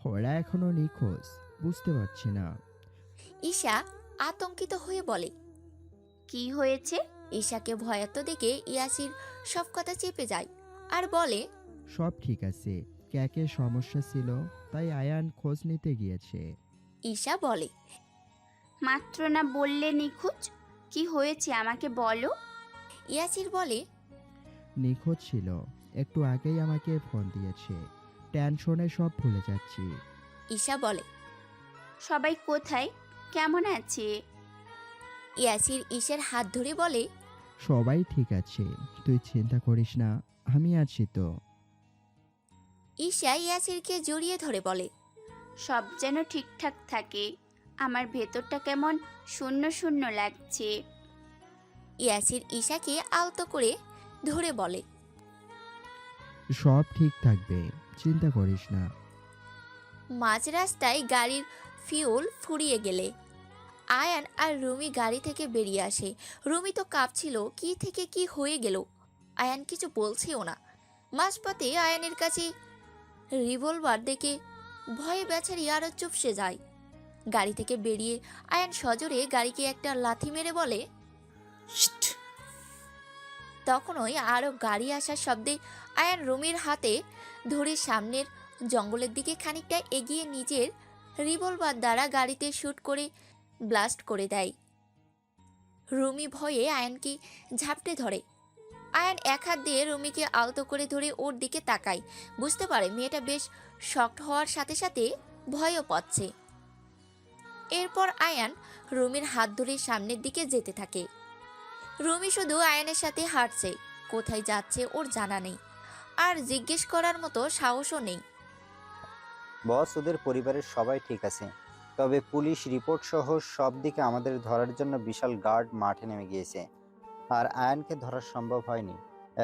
ওরা এখনো নিখোঁজ, বুঝতে পারছি না। ঈশা আতঙ্কিত হয়ে বলে। কি হয়েছে? ঈশাকে ভয়ার্ত দেখে ইয়াসির সব কথা চেপে যায় আর বলে, সব ঠিক আছে, ক্যাকের সমস্যা ছিল, তাই আয়ান খোঁজ নিতে গিয়েছে। ঈশা বলে, মাত্র না বললে নিখোঁজ? কি হয়েছে আমাকে বলো। ইয়াসির বলে, নিখোঁজ ছিল, একটু আগেই আমাকে ফোন দিয়েছে, টেনশনে সব ভুলে যাচ্ছি। ঈশা বলে। সবাই কোথায়, কেমন আছে? ইয়াসির ঈশার হাত ধরে বলে, সবাই ঠিক আছে, তুই চিন্তা করিস না, আমি আছি তো। ঈশা ইয়াসিরকে জড়িয়ে ধরে বলে, সব যেন ঠিকঠাক থাকে। আমার ভেতরটা কেমন শূন্য শূন্য লাগছে। ইয়াসির ঈশাকে আলতো করে ধরে বলে, সব ঠিক থাকবে, চিন্তা করিস না। মাঝ রাস্তায় গাড়ির ফিউল ফুরিয়ে গেলে আয়ান আর রুমি গাড়ি থেকে বেরিয়ে আসে। রুমি তো কাঁপছিল, কি থেকে কি হয়ে গেল আয়ান কিছু বলছেও না। মাঝপথে আয়ানের কাছে রিভলভার দেখে ভয়ে বেচারি আরো চুপসে যায়। গাড়ি থেকে বেরিয়ে আয়ান সজোরে গাড়িকে একটা লাথি মেরে বলে, শিট! তখনই আরো গাড়ি আসার শব্দে আয়ান রুমির হাতে ধরে সামনের জঙ্গলের দিকে খানিকটা এগিয়ে নিজের রিভলভার দ্বারা গাড়িতে শুট করে ব্লাস্ট করে দেয়। রুমি ভয়ে আয়ানকে ঝাপটে ধরে। আয়ান এক হাত দিয়ে রুমিকে আলতো করে ধরে ওর দিকে তাকায়। বুঝতে পারে মেয়েটা বেশ শকড হওয়ার সাথে সাথে ভয়ও পাচ্ছে। এরপর আয়ান রুমির হাত ধরে সামনের দিকে যেতে থাকে। রুমি শুধু আয়ানের সাথে হাঁটছে, কোথায় যাচ্ছে ওর জানা নেই, আর জিজ্ঞেস করার মতো সাহসও নেই। বস, ওদের পরিবারের সবাই ঠিক আছে, তবে পুলিশ রিপোর্ট সহ সব দিকে আমাদের ধরার জন্য বিশাল গার্ড মাঠে নেমে গিয়েছে, আর আয়ানকে ধরা সম্ভব হয়নি।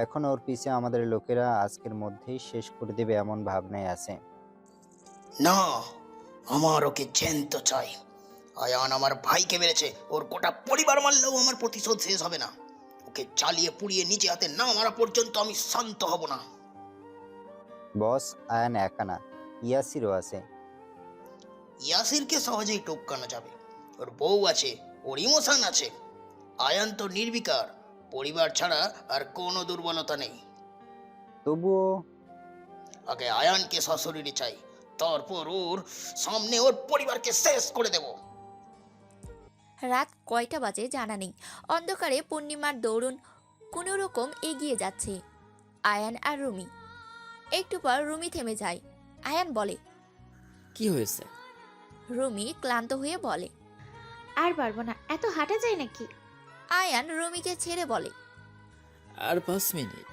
এখন ওর পিছে আমাদের লোকেরা আজকের মধ্যেই শেষ করে দেবে এমন ভাবনায় আছে। না, আমার ওকে জ্যান্ত চাই। আয়ান আমার ভাইকে মেরেছে, ওর গোটা পরিবার মারলেও আমার প্রতিশোধ শেষ হবে না। ওকে জ্বালিয়ে পুড়িয়ে নিজে হাতে না মারা পর্যন্ত আমি শান্ত হব না। বস, আয়ান একা না, ইয়াসিরও আছে। ইয়াসিরকে সহজেই টপকানো যাবে, ওর বউ আছে, ওর ইমোশন আছে। আয়ান তো নির্বিকার, পরিবার ছাড়া আর কোনো দুর্বলতা নেই। তবুও আগে আয়ানকে সশরীরে চাই, তারপর ওর সামনে ওর পরিবারকে শেষ করে দেব। রাত কয়টা বাজে জানা নেই। অন্ধকারে পূর্ণিমার দৌড়ন কোনো রকম এগিয়ে যাচ্ছে আয়ান আর রুমি। একটু পর রুমি থেমে যায়। আয়ান বলে, কি হয়েছে? রুমি ক্লান্ত হয়ে বলে। আর পারবো না, এত হাঁটা যায় নাকি? আয়ান রুমিকে ছেড়ে বলে, আর 5 মিনিট।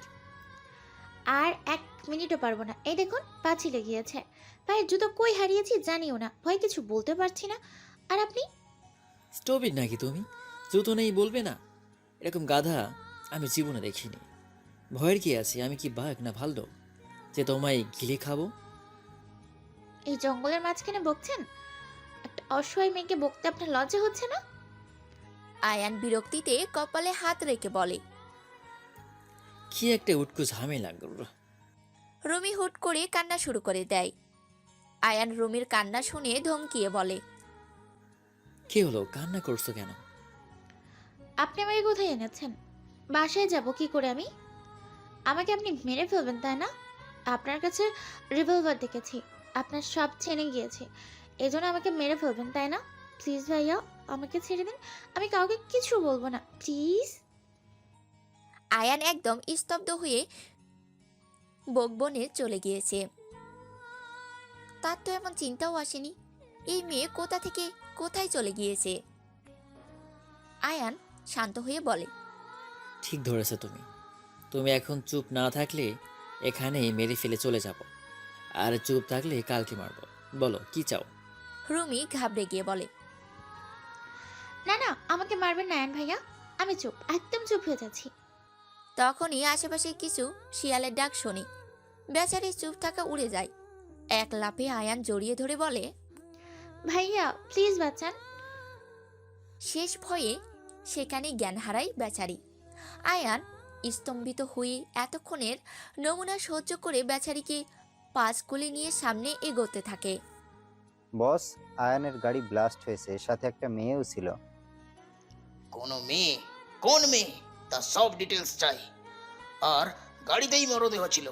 আর 1 মিনিটও পারবো না। এই দেখুন, পা ছিলে গিয়েছে। পায়ের জুতো কই হারিয়েছি জানিও না, ভয় কিছু বলতে পারছি না। আর আপনি? স্টপিড নাকি তুমি? জুতো নেই বলবে না? এরকম গাধা আমি জীবনে দেখিনি। ভয়ের কি আছে? আমি কি বাঘ না ভাল্লো যে তোমায় গিলে খাবো? এই জঙ্গলের মাঝখানে বকছেন? একটা অসহায় মেয়েকে বকতে আপনার লজ্জা হচ্ছে না? আয়ান বিরক্তিতে কপালে হাত রেখে বলে। কি একটা উটকো ঝামেলা। রুমি হুট করে কান্না শুরু করে দেয়। আয়ান রুমির কান্না শুনে ধমকিয়ে বলে, কি হলো, কান্না করছো কেন? আপনি আমাকে কোথায় এনেছেন? বাসায় যাব কি করে আমি? আমাকে আপনি মেরে ফেলবেন তাই না? আপনার কাছে রিভলভার দেখেছি, আপনার সব ছেড়ে গিয়েছে, এজন্য আমাকে মেরে ফেলবেন তাই না? প্লিজ ভাইয়া, আমাকে ছেড়ে দিন, আমি কাউকে কিছু বলবো না, প্লিজ। আয়ান একদম স্তব্ধ হয়ে বকবনে চলে গিয়েছে। তার তো এমন চিন্তাও আসেনি এই মেয়ে কোথা থেকে কোথায় চলে গিয়েছে। আয়ান শান্ত হয়ে বলে, ঠিক ধরেছো তুমি। তুমি এখন চুপ না থাকলে এখানে মেরে ফেলে চলে যাব, আর চুপ থাকলে কালকে মারবো। বলো কি চাও? রুমি ঘাবড়ে গিয়ে বলে, না না, আমাকে মারবেন না আয়ান ভাইয়া, আমি চুপ, একদম চুপ হয়ে যাচ্ছি। তখনই আশেপাশে কিছু শিয়ালের ডাক শুনে বেচারি চুপ থাকা উড়ে যায়। এক লাফে আয়ান জড়িয়ে ধরে বলে, ভাইয়া প্লিজ বাঁচান। শেষ ভয়ে সেখানে জ্ঞান হারায় বেচারি। আয়ান স্তম্ভিত হয়ে এতক্ষণের নমুনা সহ্য করে বেচারিকে পাশ কোলে নিয়ে সামনে এগোতে থাকে। বস, আয়ানের গাড়ি ব্লাস্ট হয়েছে, সাথে একটা মেয়েও ছিল। কোনো মেয়ে? কোন মেয়ে? তার সব ডিটেলস চাই। আর গাড়িতেই মরদেহ ছিল।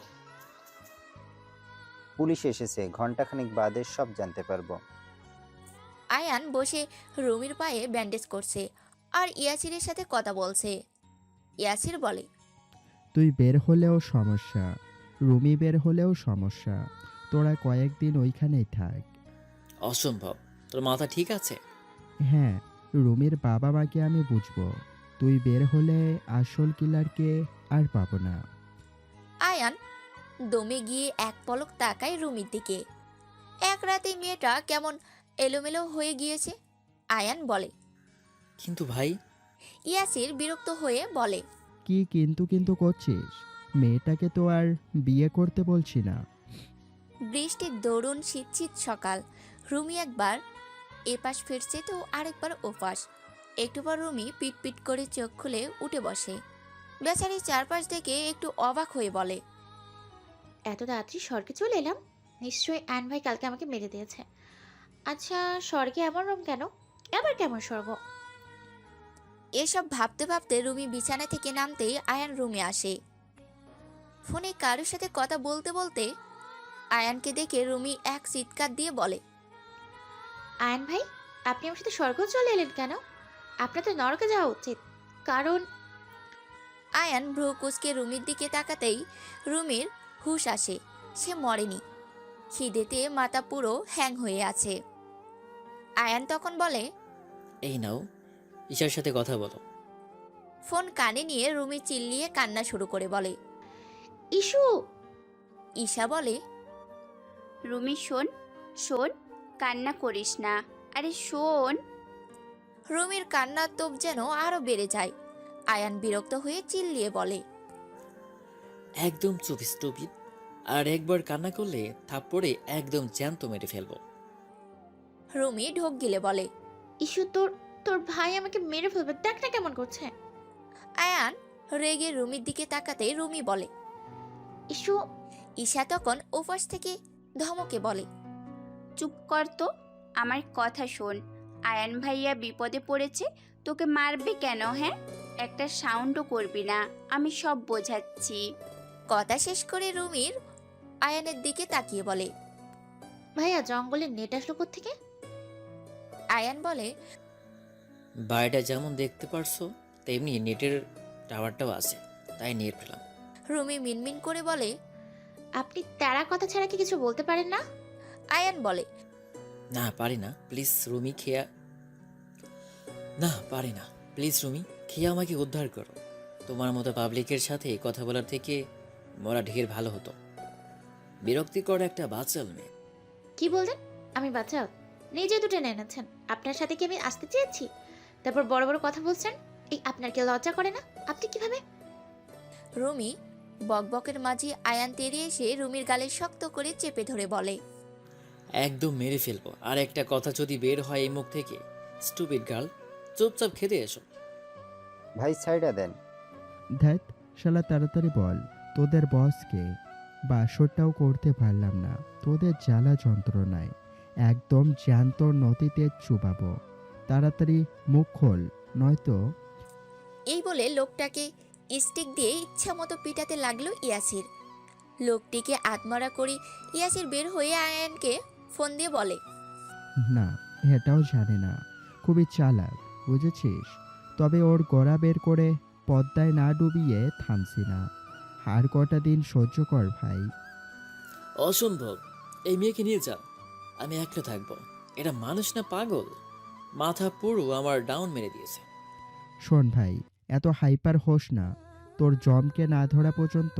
পুলিশ এসেছে, ঘন্টাখানিক বাদে সব জানতে পারবো। আয়ান বসে রুমির পায়ে ব্যান্ডেজ করছে আর ইয়াসিরের সাথে কথা বলছে। ইয়াসির বলে, তুই বের হলেও সমস্যা, রুমি বের হলেও সমস্যা, তোরা কয়েকদিন ওইখানেই থাক। অসম্ভব, তোর মাথা ঠিক আছে? হ্যাঁ, রুমির বাবা মাকে আমি বুঝবো। তুই বের হলে আসল কিলারকে আর পাবো না। আয়ান দমে গিয়ে এক পলক তাকায় রুমির দিকে। এক রাতে মেয়েটা কেমন এলোমেলো হয়ে গিয়েছে। আয়ান বলে, কিন্তু ভাই, ইয়াসির বিরক্ত হয়ে বলে, কি কিন্তু কিন্তু করছিস? মেয়েটাকে তো আর বিয়ে করতে বলছি না। বৃষ্টির দরুন শীত সকাল। রুমি একবার এপাশ ফিরছে তো আরেকবার ওপাশ। একটু পর রুমি পিট পিট করে চোখ খুলে উঠে বসে। বেচারি চারপাশ দেখে একটু অবাক হয়ে বলে, এত তাড়াতাড়ি স্বর্গে চলে এলাম? নিশ্চয়ই অ্যান ভাই কালকে আমাকে মেরে দিয়েছে। আচ্ছা, স্বর্গে এমন রুম কেন? আবার কেমন স্বর্গ? এসব ভাবতে ভাবতে রুমি বিছানা থেকে নামতেই আয়ান রুমে আসে। ফোনে কারোর সাথে কথা বলতে বলতে আয়ানকে দেখে রুমি এক চিৎকার দিয়ে বলে, আয়ন ভাই, আপনি আমার সাথে স্বর্গ চলে এলেন কেন? আপনার তো নরকে যাওয়া উচিত, কারণ আয়ান ভ্রু কুঁচকে রুমির দিকে তাকাতেই রুমির হুঁশ আসে। সে মরেনি, খিদেতে মাথা পুরো হ্যাং হয়ে আছে। আয়ান তখন বলে, এই নাও, ঈশার সাথে কথা বলো। ফোন কানে নিয়ে রুমি চিল্লিয়ে কান্না শুরু করে বলে। ইস্যু। ঈশা বলে, রুমি শোন, শোন, কান্না করিস না। আরে শোন। রুমির কান্নার তোপ যেন আরো বেড়ে যায়। আয়ান বিরক্ত হয়ে চিল্লিয়ে বলে, একদম চুপ স্টুপিড। আর একবার কান্না করলে থাপ্পড়ে একদম জ্যান্ত মেরে ফেলবো। রুমি ঢোক গিলে বলে, ইস্যু, তোর তোর ভাই আমাকে মেরে ফেলবে, দেখ না কেমন করছে। আয়ান রেগে রুমির দিকে তাকাতে রুমি বলে। ইস্যু। ঈশা তখন ওপাশ থেকে ধমকে বলে, চুপ কর তো, আমার কথা শোন। আয়ান ভাইয়া বিপদে পড়েছে, তোকে মারবে কেন? হ্যাঁ, একটা সাউন্ডও করবি না, আমি সব বোঝাচ্ছি। কথা শেষ করে রুমির আয়ানের দিকে তাকিয়ে বলে। ভাইয়া, জঙ্গলের নেট আসলো থেকে? আয়ান বলে, বাড়িটা যেমন দেখতে পারছো তেমনি নেটের টাওয়ারটাও আছে, তাই নিয়ে পেলাম। রুমি মিনমিন করে বলে, আপনি তেরা কথা ছাড়া কি কিছু বলতে পারেন না? আয়ান বলে, না পারি না, প্লিজ রুমি, খেয়া। না পারি না, প্লিজ রুমি, খেয়া আমাকে উদ্ধার করো। তোমার মতো পাবলিকের সাথে কথা বলার থেকে মরা ঢের ভালো হতো। বিরক্তিকর একটা বাচাল মেয়ে। কি বললেন? আমি বাচ্চা? নিজে তো টেনে এনেছেন। আপনার সাথে কি আমি আসতে চেয়েছি? তারপর বড় বড় কথা বলছেন। এই আপনার কি লজ্জা করে না? আপনি কিভাবে? রুমি বকবকের মাঝে আয়ান তেড়িয়ে এসে রুমির গালে শক্ত করে চেপে ধরে বলে, একদম মেরে ফেলবো আর একটা কথা যদি বের হয় এই মুখ থেকে। স্টুপিড গার্ল, চুপচাপ খেতে এসো। ভাই, সাইডা দেন। ধ্যাত, শালা তাড়াতাড়ি বল, তোদের বসকে? বাসরটাও করতে পারলাম না তোদের জ্বালা যন্ত্রণায়। একদম জ্যান্ত নদীতে চুবাবো। তাড়াতাড়ি মুখ খোল, নয়তো। এই বলে লোকটাকে স্টিক দিয়ে ইচ্ছা মতো পিটাতে লাগলো ইয়াসির। লোকটিকে আত্মরা করে ইয়াসির বের হয়ে আয়ানকে ফোন দিয়ে বলে, না, এটাও জানে না, খুবই চালাক, বুঝেছিস? তবে ওর গড়া বের করে পদ্মায় না ডুবিয়ে থামছি না। আর কটা দিন সহ্য কর ভাই। অসম্ভব, এই মেয়েকে নিয়ে যাও, আমি একলা থাকবো। এটা মানুষ না পাগল? মাথা পুরো আমার ডাউন মেরে দিয়েছে। শোন ভাই, এত হাইপার হোস না। তোর জমকে না ধরা পর্যন্ত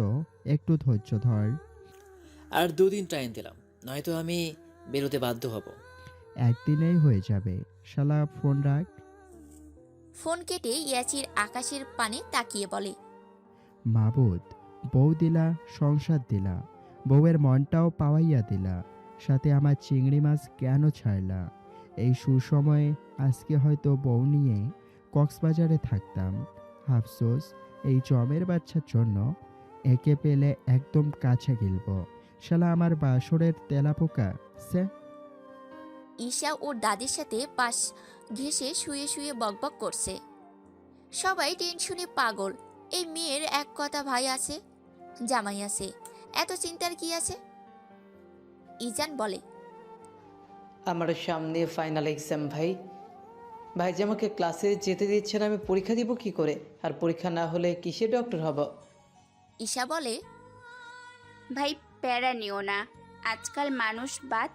একটু ধৈর্য ধর। আর 2 দিন টাইম দিলাম, নয়তো আমি বেরোতে বাধ্য হব। একদিনেই হয়ে যাবে। শালা ফোন রাখ। ফোন কেটে ইয়াসির আকাশের পানে তাকিয়ে বলে, মাবুদ, বউ দিলা, সংসার দিলা, বউয়ের মনটাও পাওয়াইয়া দিলা, সাথে আমার চিংড়ি মাছ কেন ছাড়লা? এই সুসময়ে আজকে হয়তো বউ নিয়ে কক্সবাজারে থাকতাম। আফসোস, এই জমের বাচ্চার জন্য একে পেলে একদম কাছে গিলব। শালা আমার বাসরের তেলাপোকা সে। ঈশা ওর দাদির সাথে পাশ ঘেঁষে শুয়ে শুয়ে বকবক করছে। সবাই টেনশনে পাগল। এই মেয়ের এক কথা ভাই আছে, জামাই আছে, এত চিন্তার কি আছে? ইজান বলে, আমার সামনে ফাইনাল এক্সাম ভাই। ভাই যে আমাকে ক্লাসে যেতে দিচ্ছে না, আমি পরীক্ষা দিব কি করে? আর পরীক্ষা না হলে কিসে ডক্টর হব? ঈশা বলে, ভাই প্যারা নিও না, আজকাল মানুষ বাদ,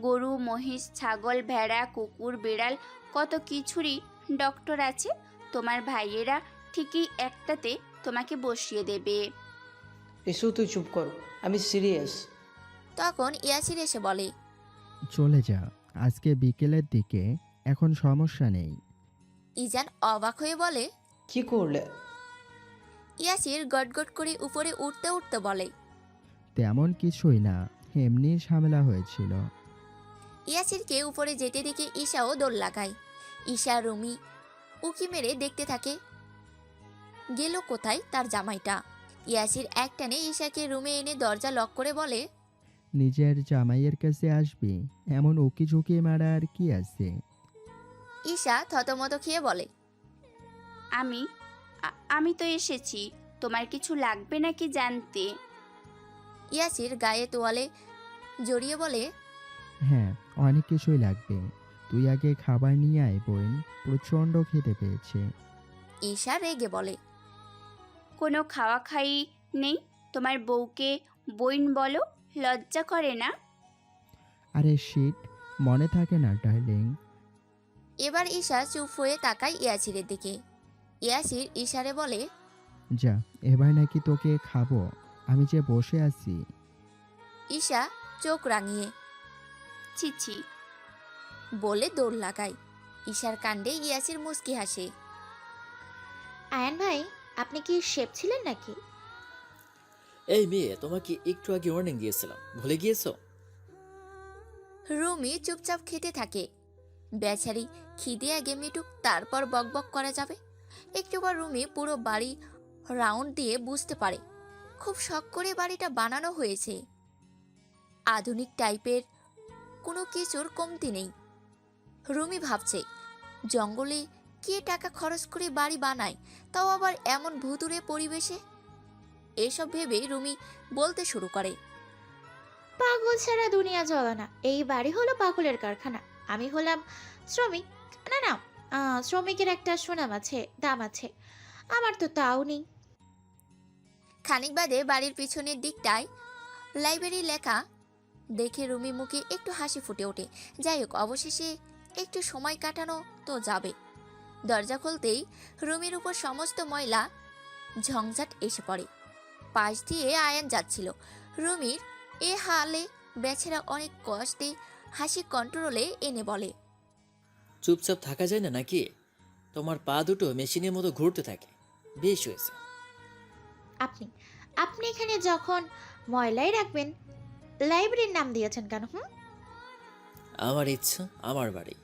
গরু মহিষ ছাগল ভেড়া কুকুর বিড়াল কত কিছুরই ডক্টর আছে। তোমার ভাইয়েরা ঠিকই একটাতে তোমাকে বসিয়ে দেবে। এসো তুই চুপ কর, আমি সিরিয়াস। তখন ইয়াসির এসে বলে, চলে যা, আজকে বিকেলের দিকে, এখন সমস্যা নেই। ইজান অবাক হয়ে বলে, কি করলে? ইয়াসির গটগট করে উপরে উঠতে উঠতে বলে, তেমন কিছুই না, এমনি ঝামেলা হয়েছিল। ইয়াসিরকে উপরে যেতে দেখে ঈশাও দৌড় লাগায়। ঈশা রুমি উকি মেরে দেখতে থাকে গেল কোথায় তার জামাইটা। ইয়াসির একটানে ঈশাকে রুমে এনে দরজা লক করে বলে, নিজের জামাইয়ের কাছে আসবি, এমন উকি ঝুঁকি মারা আর কি আছে? ঈশা থতমত খেয়ে বলে, আমি তো এসেছি, তোমার কিছু লাগবে নাকি জানতে? ইয়াসির গায়ে তোয়ালে জড়িয়ে বলে, হ্যাঁ, অনেক কিছুই লাগবে। তুই আগে খাবার নিয়ে আয় বোন, প্রচণ্ড খেতে পেয়েছে। ঈশা রেগে বলে, কোনো খাওয়া খাই নেই? তোমার বউকে বইন বলো, লজ্জা করে না? আরে শিট, মনে থাকে না ডার্লিং। এবার ঈশা চুপ হয়ে তাকায় ইয়াসিরের দিকে। ইয়াসির ইশারে বলে, যা, এবার নাকি তোকে খাবো, আমি যে বসে আছি। ঈশা চোখ রাঙিয়ে ছিছি। বলে দৌড় লাগায়। ঈশার কাণ্ডে ইয়াসির মুচকি হাসে। আয়ান ভাই, আপনি কি শেফ ছিলেন নাকি? এই মেয়ে, তোমাকে একটু আগে ওয়ার্নিং দিয়েছিলাম, ভুলে গিয়েছো? রুমি চুপচাপ খেতে থাকে। বেচারি খিদে আগে মিটুক, তারপর বকবক করা যাবে। একটুবার রুমি পুরো বাড়ি রাউন্ড দিয়ে বুঝতে পারে খুব শখ করে বাড়িটা বানানো হয়েছে। আধুনিক টাইপের কোনো কিছুর কমতি নেই। রুমি ভাবছে, জঙ্গলে কে টাকা খরচ করে বাড়ি বানায়, তাও আবার এমন ভুতুড়ে পরিবেশে। এসব ভেবেই রুমি বলতে শুরু করে, পাগল ছাড়া দুনিয়া চলে না। এই বাড়ি হলো পাগলের কারখানা। আমি হলাম শ্রমিক। না না, শ্রমিকের একটা সুনাম আছে, দাম আছে। আমার তো তাও নেই। খানিক বাদে বাড়ির পিছনের দিকটায় লাইব্রেরি লেখা দেখে রুমি মুখে একটু হাসি ফুটে ওঠে। যাই হোক, অবশেষে একটু সময় কাটানো তো যাবে। দরজা খুলতেই রুমির উপর সমস্ত ময়লা ঝঞ্ঝাট এসে পড়ে। পাশ দিয়ে আয়ান যাচ্ছিল। রুমির এ হালে বেচারা অনেক কষ্টে হাসি কন্ট্রোলে এনে বলে, চুপচাপ থাকা যায় না নাকি? তোমার পা দুটো মেশিনের মতো ঘুরতে থাকে। বেশ হয়েছে। আপনি আপনি এখানে যখন ময়লাই রাখবেন, লাইব্রেরির নাম দিয়েছেন কেন? আমার ইচ্ছা, আমার বাড়ি।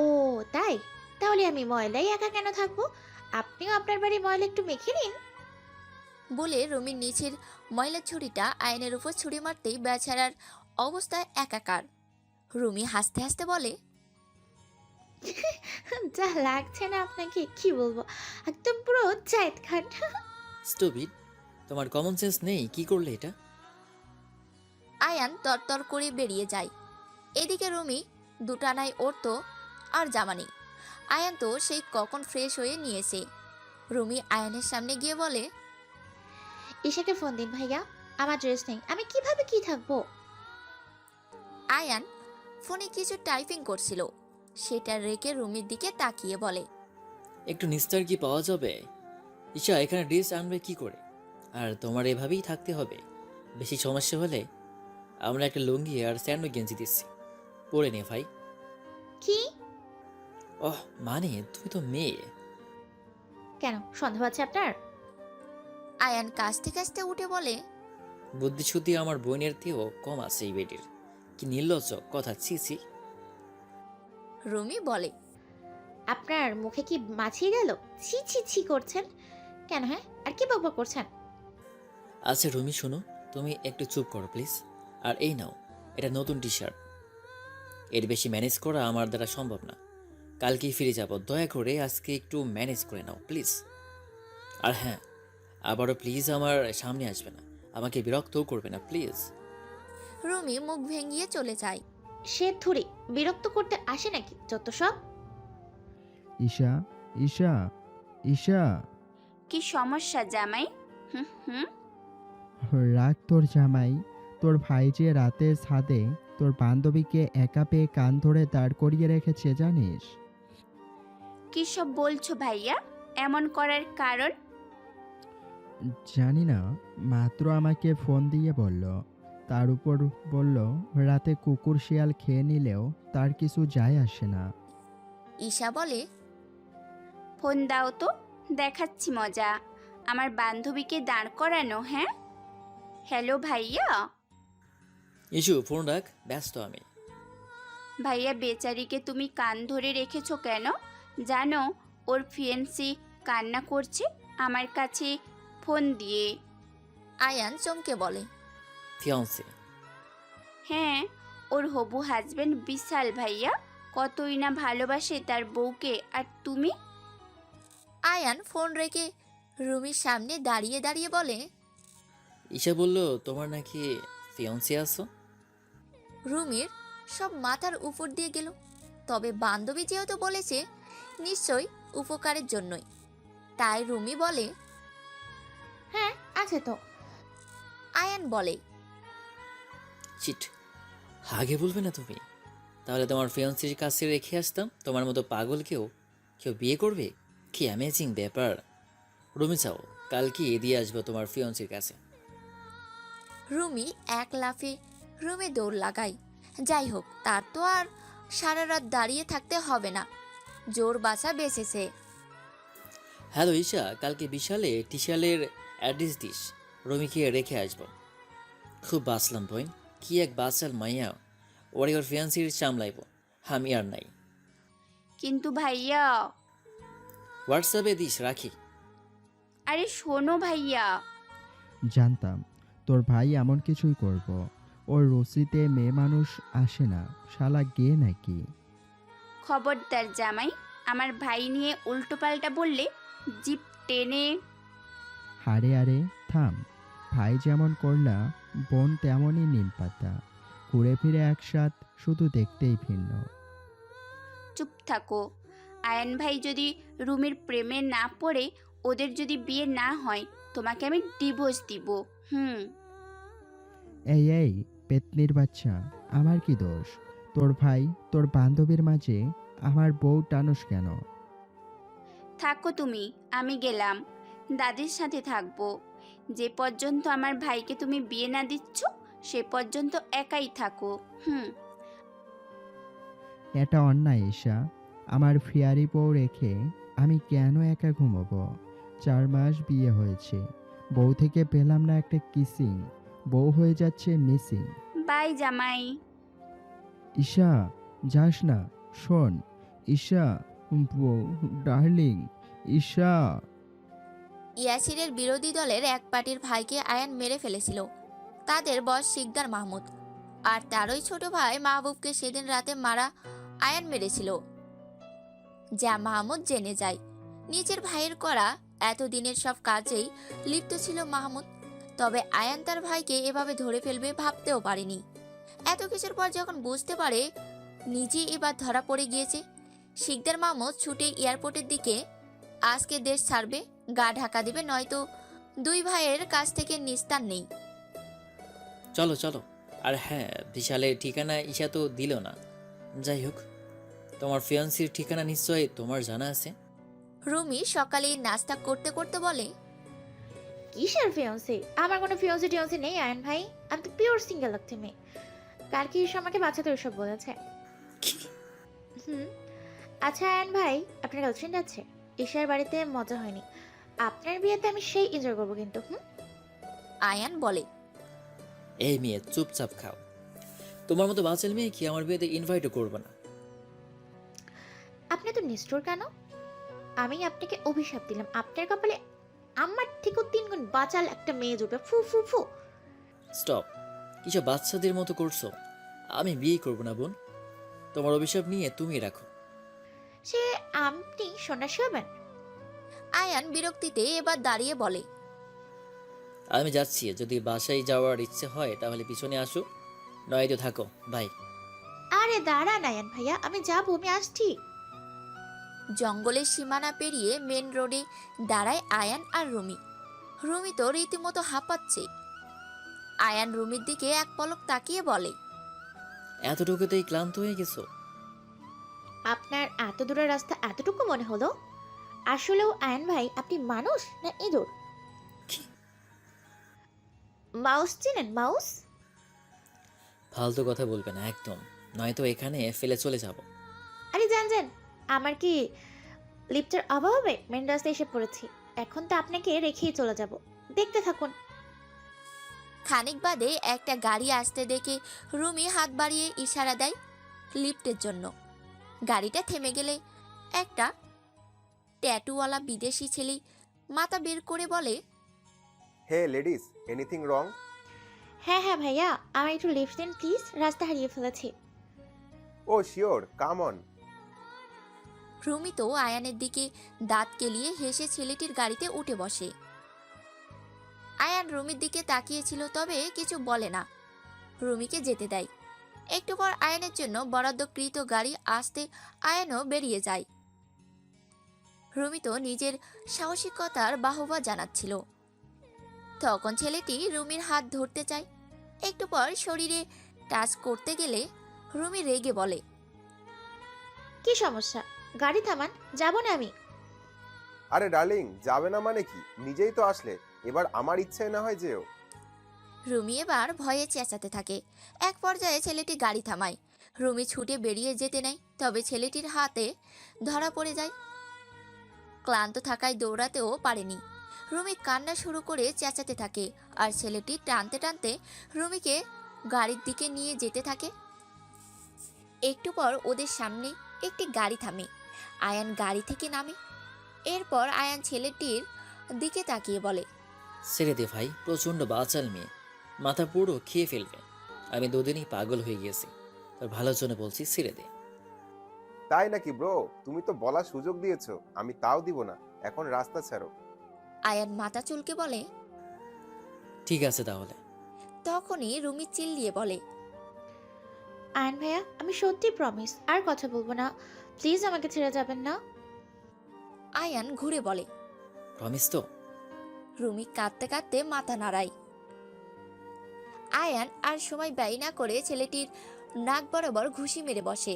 ও তাই? তাহলে আমি ময়লাই একা কেন থাকবো? আপনিও আপনার বাড়ি ময়লা একটু মেখে নিন। বলে রুমির নিচের ময়লার ছুরিটা আয়নের উপর ছুরি মারতেই বেচারার অবস্থা একাকার। রুমি হাসতে হাসতে বলে, যা লাগছে না আপনাকে, কি বলবো, একদম পুরো জায়েদ খান। স্টুপিড, তোমার কমন সেন্স নেই? কি করলে এটা? আয়ান তরতর করে বেরিয়ে যায়। এদিকে রুমি দুটানায় ওড়তো আর জামা নেই। আয়ান তো সেই কখন ফ্রেশ হয়ে নিয়েছে। রুমি আয়ানের সামনে গিয়ে বলে, ঈশাকে ফোন দিন ভাইয়া, আমার ড্রেস নেই, আমি কিভাবে কি থাকবো? আয়ান ফোনে কিছু টাইপিং করছিল, সেটা রেখে রুমির দিকে তাকিয়ে বলে, একটু নিস্তার কি পাওয়া যাবে? ঈশা এখানে ড্রেস আনবে কি করে? আর তোমার এভাবেই থাকতে হবে। বেশি সমস্যা হলে আমরা একটা লুঙ্গি আর স্যান্ডো গেঞ্জি দিচ্ছি, পরে নে ভাই। কি? ওহ, মানে তুমি তো মেয়ে। কেন, সন্দেহ আছে আপনার? আয়ান কাশতে কাশতে উঠে বলে, বুদ্ধিশুদ্ধি আমার বোনের থেকেও কম আছে এই বেটির। কি নির্লজ্জ কথা, ছি। রুমি বলে, আপনার মুখে কি মাছিয়ে গেল? ছি ছি ছি করছেন। কেন হ্যাঁ, আর কি বকবক করছেন? আচ্ছা রুমি শোনো, তুমি একটু চুপ করো প্লিজ। আর এই নাও, এটা নতুন টি শার্ট। এর বেশি ম্যানেজ করা আমার দ্বারা সম্ভব না। কালকেই ফিরে যাব, দয়া করে আজকে একটু ম্যানেজ করে নাও প্লিজ। আর হ্যাঁ, আবারও প্লিজ আমার সামনে আসবে না, আমাকে বিরক্তও করবে না প্লিজ। রুমি মুখ ভেঙিয়ে চলে যায়। সে থুড়ি বিরক্ত করতে আসে নাকি, যত সব। ঈশা, ঈশা, ঈশা। কি সমস্যা জামাই? হুম হুম। রাগ তোর জামাই। তোর ভাই যে রাতের ছাদে তোর বান্ধবীকে একা পেয়ে কান ধরে দাঁড় করিয়ে রেখেছে জানিস? কি সব বলছো ভাইয়া? এমন করার কারণ? জানি না, মাত্র আমাকে ফোন দিয়ে বলল। তার উপর বলল রাতে কুকুর শিয়াল খেয়ে নিলেও তার কিছু যায় আসে না। ঈশা বলে, ফোন দাও তো, দেখাচ্ছি মজা। আমার বান্ধবীকে দাঁড় করানো? হ্যাঁ, হ্যালো ভাইয়া। ইস্যু ফোন রাখ, ব্যস্ত আমি। ভাইয়া বেচারিকে তুমি কান ধরে রেখেছো কেন? জানো ওর ফিয়েন্সি কান্না করছে আমার কাছে ফোন দিয়ে। আয়ান চমকে বলে, ফিয়ান্সে? হ্যাঁ, ওর হবু হাজবেন্ড বিশাল ভাইয়া, কতই না ভালোবাসে তার বউকে। আর তুমি? আয়ান ফোন রেখে রুমির সামনে দাঁড়িয়ে দাঁড়িয়ে বলে, ঈশা বলল তোমার নাকি ফিয়ান্সে আছো। রুমির সব মাথার উপর দিয়ে গেল। তবে বান্ধবী যেহেতু বলেছে, নিশ্চয়ই উপকারের জন্যই। তাই রুমি বলে, হ্যাঁ আছে তো। আয়ান বলে, চিট, আগে বলবে না তুমি? তাহলে তোমার ফিয়ান্সির কাছে রেখে আসতাম। তোমার মতো পাগলকেও কেউ বিয়ে করবে? কি অ্যামেজিং ব্যাপার। রুমি চাও, কালকে দিয়ে আসবো তোমার ফিয়ান্সির কাছে। রুমি এক লাফে রুমে দৌড় লাগায়। যাই হোক, তার তো আর সারা রাত দাঁড়িয়ে থাকতে হবে না, জোর বাঁচা বেঁচেছে। হ্যালো ঈশা, কালকে বিশালে টিশালের অ্যাড্রেস দিস, রুমিকে রেখে আসবো। খুব বাঁচলাম বোন, কি এক বাঁচাল মাইয়া। ওরে ওর ফিয়ান্সির সামলাইব, আমি আর নাই। কিন্তু ভাইয়া। হোয়াটসঅ্যাপে দিস, রাখি। আরে শোনো ভাইয়া। জানতাম তোর ভাই এমন কিছুই করব। ওর রসিতে মেয়ে মানুষ আসে না, শালা গে নাকি? খবরদার জামাই, আমার ভাই নিয়ে উল্টোপাল্টা বললে জিপ টেনে। আরে আরে থাম। ভাই যেমন করলা, বোন তেমনই নিম পাতা। ঘুরে ফিরে একসাথ, শুধু দেখতেই ভিন্ন। চুপ থাকো। আয়ান ভাই যদি রুমির প্রেমে না পড়ে, ওদের যদি বিয়ে না হয়, তোমাকে আমি ডিভোর্স দিব। হুম। এই এই পেতনির বাচ্চা, আমার কি দোষ? তোর ভাই তোর বান্ধবীর মাঝে আমার বউ টানুস কেন? থাকো তুমি, আমি গেলাম। দাদির সাথে থাকবো। যে পর্যন্ত আমার ভাইকে তুমি বিয়ে না দিচ্ছ, সে পর্যন্ত একাই থাকো। হুম। এটা অন্যায় ঈশা। আমার ফিয়ারি বউ রেখে আমি কেন একা ঘুমোবো? 4 মাস বিয়ে হয়েছে, বউ থেকে পেলাম না একটা কিসিং। বউ হয়ে যাচ্ছে মিসিং। বাই জামাই। ঈশা, যাস না, শোন। ঈশা, বউ, ডার্লিং, ঈশা। ইয়াসিরের বিরোধী দলের এক পার্টির ভাইকে আয়ান মেরে ফেলেছিল। তাদের বস শিকদার মাহমুদ, আর তারই ছোট ভাই মাহবুবকে সেদিন রাতে মারা আয়ান মেরেছিল। যা মাহমুদ জেনে যায়। নিজের ভাইয়ের করা এতদিনের সব কাজেই লিপ্ত ছিল মাহমুদ। তবে আয়ান তার ভাইকে এভাবে ধরে ফেলবে ভাবতেও পারেনি। এত কিছুর পর যখন বুঝতে পারে নিজেই এবার ধরা পড়ে গিয়েছে, শিকদার মাহমুদ ছুটে এয়ারপোর্টের দিকে। আজকে দেশ ছাড়বে, গা ঢাকা দেবে, নয়তো দুই ভাইয়ের কাছ থেকে নিস্তার নেই। চলো চলো। আর হ্যাঁ, বিশালের ঠিকানা ঈশা তো দিল না। যাই হোক, তোমার ফিয়ান্সির ঠিকানা নিশ্চয়ই তোমার জানা আছে। রুমি সকালে নাস্তা করতে করতে বলে, কিসের ফিয়ন্সি? আমার কোনো ফিয়ন্সি টিয়ন্সি নেই আয়ন ভাই। আমি তো পিওর সিঙ্গেল লাগতে মেয়ে। কালকে ঈশা আমাকে বাচ্চাতে ওইসব বলেছে। হুম। আচ্ছা আয়ন ভাই, আপনার গার্লফ্রেন্ড আছে? ঈশার বাড়িতে মজা হয়নি, আপনার বিয়েতে আমি সেই এনজয় করবো কিন্তু। হুম। আয়ান বলে, এই মেয়ে চুপচাপ খাও। তোমার মতো বাঁচাল মেয়ে কি আমার বিয়েতে ইনভাইটও করবে না। আপনি তো নিষ্ঠুর কেন? আমি আপনাকে অভিশাপ দিলাম, আপনার কপালে আমার থেকেও 3 গুণ বাচাল একটা মেয়ে জুটবে। ফু ফু ফু। স্টপ, কিছু বাচ্চাদের মতো করছো। আমি বিয়ে করব না বোন, তোমার অভিশাপ নিয়ে তুমি রাখো। সে আপনি সন্ন্যাসী হবেন? আয়ান বিরক্তিতে এবার দাঁড়িয়ে বলে, আমি যাচ্ছি, যদি বাসায় যাওয়ার ইচ্ছে হয় তাহলে পিছনে আসো, নয়তো থাকো, বাই। আরে দাঁড়ান আয়ান ভাইয়া, আমি যাবো, আমি আসছি। জঙ্গলের সীমানা পেরিয়ে মেন রোডে দাঁড়ায় আয়ান আর রুমি। রুমি তো রীতিমতো হাঁপাচ্ছে। আয়ান রুমির দিকে এক পলক তাকিয়ে বলে, এতটুকুতেই ক্লান্ত হয়ে গেছো? আপনার এত দূরের রাস্তা এতটুকু মনে হলো? আসলেও আয়ান ভাই, আপনি মানুষ না ইঁদুর? কি? মাউস চিনেন? মাউস? ফালতু কথা বলবে না একদম, নয়তো এখানে ফেলে চলে যাব। আরে যান যান, আমার কি লিফটের অভাব হবে? মেন রাস্তায় এসে পড়েছি, এখন তো আপনাকে রেখেই চলে যাব। দেখতে থাকুন। খানিক বাদে একটা গাড়ি আসতে দেখে রুমি হাত বাড়িয়ে ইশারা দেয় লিফটের জন্য। গাড়িটা থেমে গেলে একটা ট্যাটুওয়ালা বিদেশি ছেলে মাথা বের করে বলে, হে লেডিস, এনিথিং রং? হ্যাঁ হ্যাঁ ভাইয়া, আমার একটু লিফট দিন প্লিজ, রাস্তা হারিয়ে ফেলেছি। ও শিওর, কাম অন। রুমি তো আয়ানের দিকে দাঁত কেলিয়ে হেসে ছেলেটির গাড়িতে উঠে বসে। আয়ান রুমির দিকে তাকিয়েছিল, তবে কিছু বলে না। রুমিকে যেতে দেয়। একটু পর আয়ানের জন্য বরাদ্দকৃত গাড়ি আসতে আয়ানও বেরিয়ে যায়। রুমি তো নিজের সাহসিকতার বাহবা জানাচ্ছিল। তখন ছেলেটি রুমির হাত ধরতে চায়। একটু পর শরীরে টাচ করতে গেলে রুমি রেগে বলে, কি সমস্যা? গাড়ি থামান, যাব না আমি। আরে ডার্লিং, যাবে না মানে কি? নিজেই তো আসলে, এবার আমার ইচ্ছে না হয় যেও। রুমি এবার ভয়ে চেঁচাতে থাকে। এক পর্যায়ে ছেলেটি গাড়ি থামায়। রুমি ছুটে বেরিয়ে যেতে নেয়, তবে ছেলেটির হাতে ধরা পড়ে যায়। ক্লান্ত থাকায় দৌড়াতেও পারেনি। রুমি কান্না শুরু করে চেঁচাতে থাকে, আর ছেলেটি টানতে টানতে রুমিকে গাড়ির দিকে নিয়ে যেতে থাকে। একটু পর ওদের সামনে একটি গাড়ি থামে। আয়ান গাড়ি থেকে নামে। এরপর আয়ান ছেলেটির দিকে তাকিয়ে বলে, ছেড়ে দে ভাই, প্রচণ্ড বাচাল মেয়ে, মাথা পুরো খেয়ে ফেলবে। আমি দুদিনই পাগল হয়ে গেছি, তোর ভালোর জন্য বলছি, ছেড়ে দে। তাই নাকি ব্রো? তুমি তো বলার সুযোগ দিয়েছো, আমি তাও দিব না। এখন রাস্তা ছাড়ো। আয়ান মাথা চুলকে বলে। ঠিক আছে তাহলে। তখনই রুমি চিল্লিয়ে বলে, আয়ন ভাইয়া, আমি সত্যি প্রমিস, আর কথা বলবো না, প্লিজ আমাকে ছেড়ে যাবেন না। আয়ান ঘুরে বলে, প্রমিস তো? রুমি কাঁদতে কাঁদতে মাথা নাড়ায়। আয়ান আর সময় ব্যয় না করে ছেলেটির নাক বরাবর ঘুষি মেরে বসে।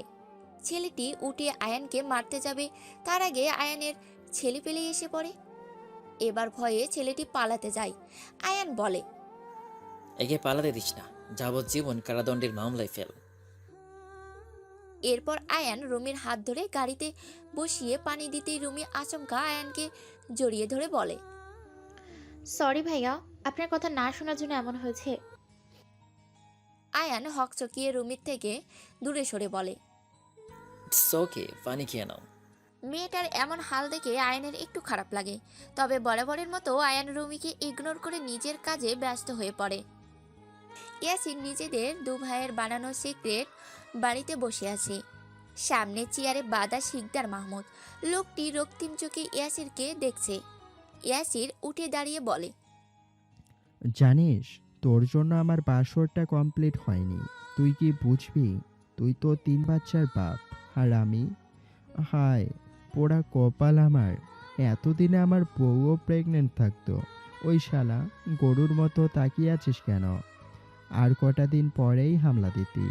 ছেলেটি উঠে আয়ানকে মারতে যাবে, তার আগে আয়ানের ছেলেপেলে এসে পড়ে। এবার ভয়ে ছেলেটি পালাতে যায়। আয়ান বলে, একে পালাতে দিস না, যাবজ্জীবন কারাদণ্ডের মামলায় ফেল। এরপর আয়ান রুমির হাত ধরে গাড়িতে বসিয়ে পানি দিতেই রুমি আচমকা আয়ানকে জড়িয়ে ধরে বলে, সরি ভাইয়া, আপনার কথা না শোনার জন্য এমন হয়েছে। আয়ান হকচকিয়ে রুমির থেকে দূরে সরে বলে। ইটস ওকে, পানি খেয়ে নাও। মেয়েটার এমন হাল দেখে আয়ানের একটু খারাপ লাগে, তবে বরাবরের মতো আয়ান রুমিকে ইগনোর করে নিজের কাজে ব্যস্ত হয়ে পড়ে। ইয়াসিন নিজেদের দু ভাইয়ের বানানো সিক্রেট বাড়িতে বসে আছে। সামনে চেয়ারে বাঁধা শিকদার মাহমুদ। লোকটি রক্তিম চোখে ইয়াসিরকে দেখছে। ইয়াসির উঠে দাঁড়িয়ে বলে, জানিস, তোর জন্য আমার বাসরটা কমপ্লিট হয়নি। তুই কি বুঝবি? তুই তো 3 বাচ্চার বাপ, আর আমি? হায় পোড়া কপাল আমার। এতদিনে আমার বউও প্রেগনেন্ট থাকতো। ওই শালা গরুর মতো তাকিয়ে আছিস কেন? আর কটা দিন পরেই হামলা দিতি।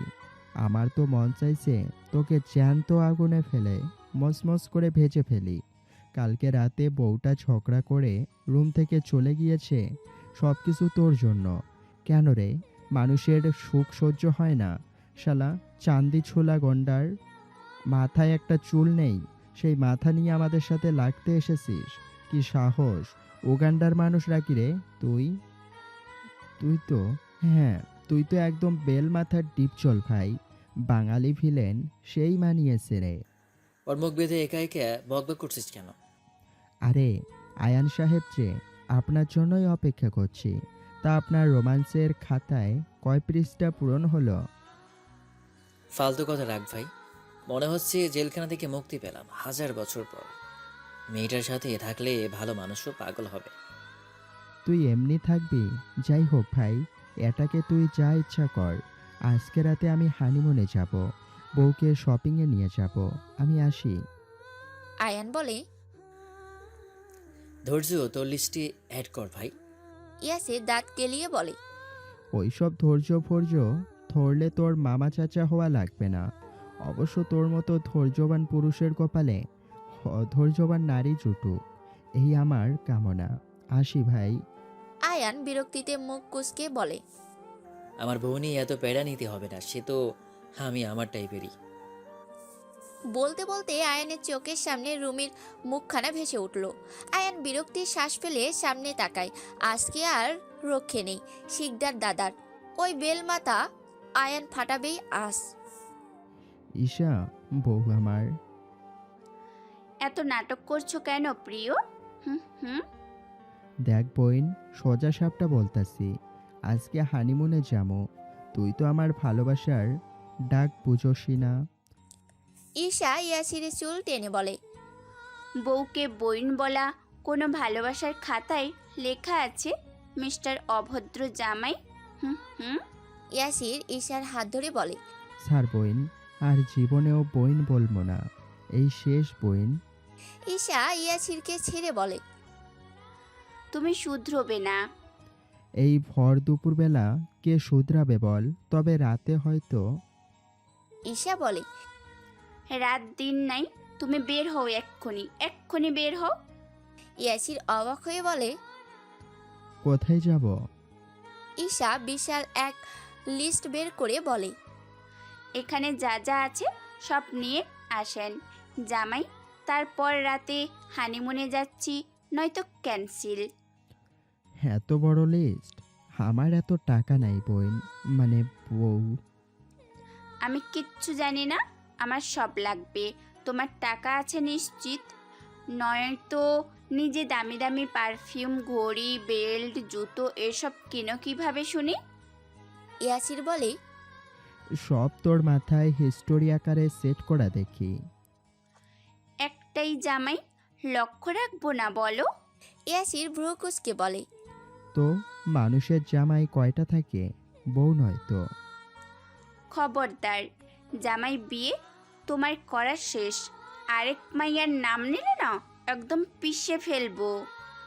আমার তো মন চাইছে তোকে জ্যান্ত আগুনে ফেলে মচমচ করে ভেজে ফেলি। কালকে রাতে বউটা ঝগড়া করে রুম থেকে চলে গিয়েছে, সব কিছু তোর জন্য। কেন রে, মানুষের সুখ সহ্য হয় না? শালা চান্দি ছোলা গন্ডার, মাথায় একটা চুল নেই, সেই মাথা নিয়ে আমাদের সাথে লাগতে এসেছিস? কি সাহস! উগান্ডার মানুষরা কি রে তুই? তুই তো হ্যাঁ, তুই তো একদম বেল মাথার ডিপচল ভাই। বাঙালি ভিলেন সেই মানিয়েছে রে। ওর মুখ বেঁধে একা একা বকবক করছিস কেন? আরে আয়ান সাহেব যে, আপনার জন্যই অপেক্ষা করছি। তা আপনার রোমান্সের খাতায় কয় পৃষ্ঠা পূরণ হলো? ফালতু কথা রাখ ভাই। মনে হচ্ছে জেলখানা থেকে মুক্তি পেলাম 1000 বছর পর। মেয়েটার সাথে থাকলে ভালো মানুষও পাগল হবে। তুই এমনি থাকবি? যাই হোক ভাই, এটাকে তুই যা ইচ্ছা কর। আজকে রাতে আমি হানিমুনে যাব, বউকে শপিংয়ে নিয়ে যাব। আমি আসি। আয়ান বলে। ধৈর্য তোর লিস্টে অ্যাড কর ভাই। ইয়াসির দাঁত কেলিয়ে বলে। ওইসব ধৈর্য ফর্য ধরলে তোর মামা চাচা হওয়া লাগবে না। অবশ্য তোর মতো ধৈর্যবান পুরুষের কপালে ধৈর্যবান নারী জুটুক, এই আমার কামনা। আসি ভাই। আয়ান বিরক্তিতে মুখ কুঁচকে বলে। আমার বউ নিয়ে এত প্যারা নিতে হবে না, সে তো আমি আমার টাইপেরই। বলতে বলতে আয়ানের চোখের সামনে রুমির মুখখানা ভেসে উঠল। আয়ান বিরক্তির শ্বাস ফেলে সামনে তাকায়। আজকে আর রক্ষে নেই শিকদার দাদার। ওই বেলমাতা আয়ান ফাটাবেই আস। ঈশা, বউ আমার। এত নাটক করছো কেন প্রিয়? হুম হুম। দেখ বইন, সোজা সাপটা বলতাছি, আজকে হানিমুনে যাবো। তুই তো আমার ভালোবাসার ডাক বুঝোসি না। ঈশা ইয়াসিরের চুল টেনে বলে। বউকে বইন বলা কোনো ভালোবাসার খাতায় লেখা আছে মিস্টার অভদ্র জামাই? হুম হুম। ইয়াসির ঈশার হাত ধরে বলে। স্যার বইন, আর জীবনেও বইন বলবো না, এই শেষ বইন। ঈশা ইয়াসিরকে ছেড়ে বলে। তুমি শুধরবে না। এই ভর দুপুরবেলা কে শুধরাবে বল? তবে রাতে হয়তো। ঈশা বলে। রাত দিন নাই, তুমি বের হও এক্ষুনি, এক্ষুনি বের হও। ইয়াসির অবাক হয়ে বলে। কোথায় যাব? ঈশা বিশাল এক লিস্ট বের করে বলে। এখানে যা যা আছে সব নিয়ে আসেন জামাই, তারপর রাতে হানিমুনে যাচ্ছি, নয়তো ক্যান্সেল। এত বড় লিস্ট? আমার এত টাকা নাই বইন, মানে বউ। আমি কিচ্ছু জানি না, আমার সব লাগবে। তোমার টাকা আছে নিশ্চিত? নয়তো নিজে দামি দামি পারফিউম, ঘড়ি, বেল্ট, জুতো এসব কিনো কিভাবে শুনি? ইয়াসির বলে। সব তোর মাথায় হিস্টোরি আকারে সেট করা দেখি। একটাই জামাই, লক্ষ্য রাখবো না বলো? ইয়াসির ভ্রু কুঁচকে বলে। তো মানুষের জামাই কয়টা থাকে? বউ নয় তো? খবরদার, জামাই বিয়ে তোমার করা শেষ। আরেক মাইয়ার নাম নিলে না একদম পিষে ফেলবো।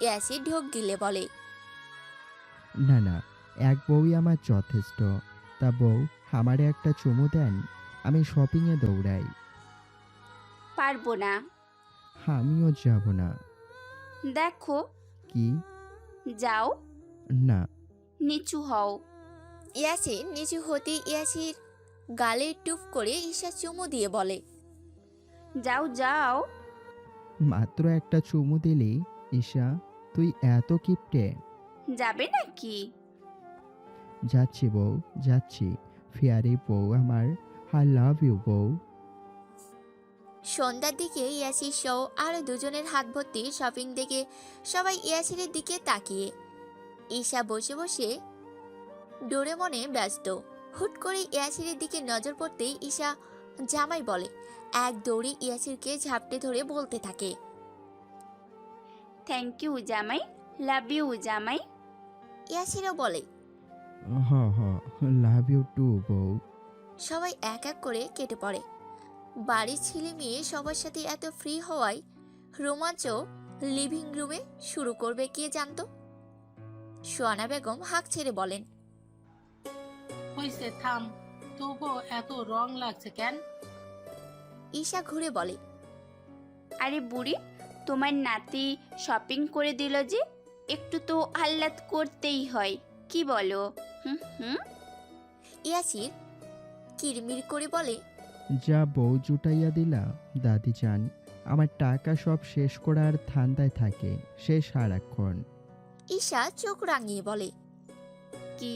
ইয়াসির ঢোক গিলে বলে। না না, এক বউই আমার যথেষ্ট। তা বউ, আমারে একটা চুমু দেন, আমি শপিংয়ে দৌড়াই। পারবো না। আমিও যাব না। দেখো। কি? যাও। না। নিচু হও। ইয়াসির নিচু হতে ইয়াসির গালে টুপ করে ঈশা চুমু দিয়ে বলে। যাও যাও। মাত্র একটা চুমু দিলি ঈশা, তুই এত কিপটে? যাবে নাকি? যাচ্ছি বউ, যাচ্ছি। ফিয়ারি বউ আমার, আই লাভ ইউ বউ। সন্ধ্যার দিকে ইয়াসির সহ আরো দুজনের হাত ভর্তি শপিং দেখে সবাই ইয়াসিরের দিকে তাকিয়ে। ঈশা বসে বসে ডোরেমনে ব্যস্ত। হুট করে ইয়াসিরের দিকে নজর পড়তেই ঈশা জামাই বলে। এক দৌড়ে ইয়াসিরকে ঝাপটে ধরে বলতে থাকে। থ্যাংক ইউ জামাই, লাভ ইউ জামাই। ইয়াসিরও বলে। হ হ, লাভ ইউ টু বউ। সবাই এক এক করে কেটে পড়ে। বাড়ির ছেলে মেয়ে সবার সাথে এত ফ্রি হওয়ায় রোমাঞ্চ লিভিং রুমে শুরু করবে কে জানতো। সোয়ানা বেগম হাঁক ছেড়ে বলেন। হইছে থাম, তবুও এত রং লাগছে কেন? ঈশা ঘুরে বলে। আরে বুড়ি, তোমার নাতি শপিং করে দিল যে, একটু তো আহ্লাদ করতেই হয়, কি বলো? হুম হুম। ইয়াসির কিরমির করে বলে। যা বউ জুটাইয়া দিলা দাদি চান, আমার টাকা সব শেষ করার ধান্দায় থাকে সে সারাক্ষণ। ঈশা চোখ রাঙিয়ে বলে। কি?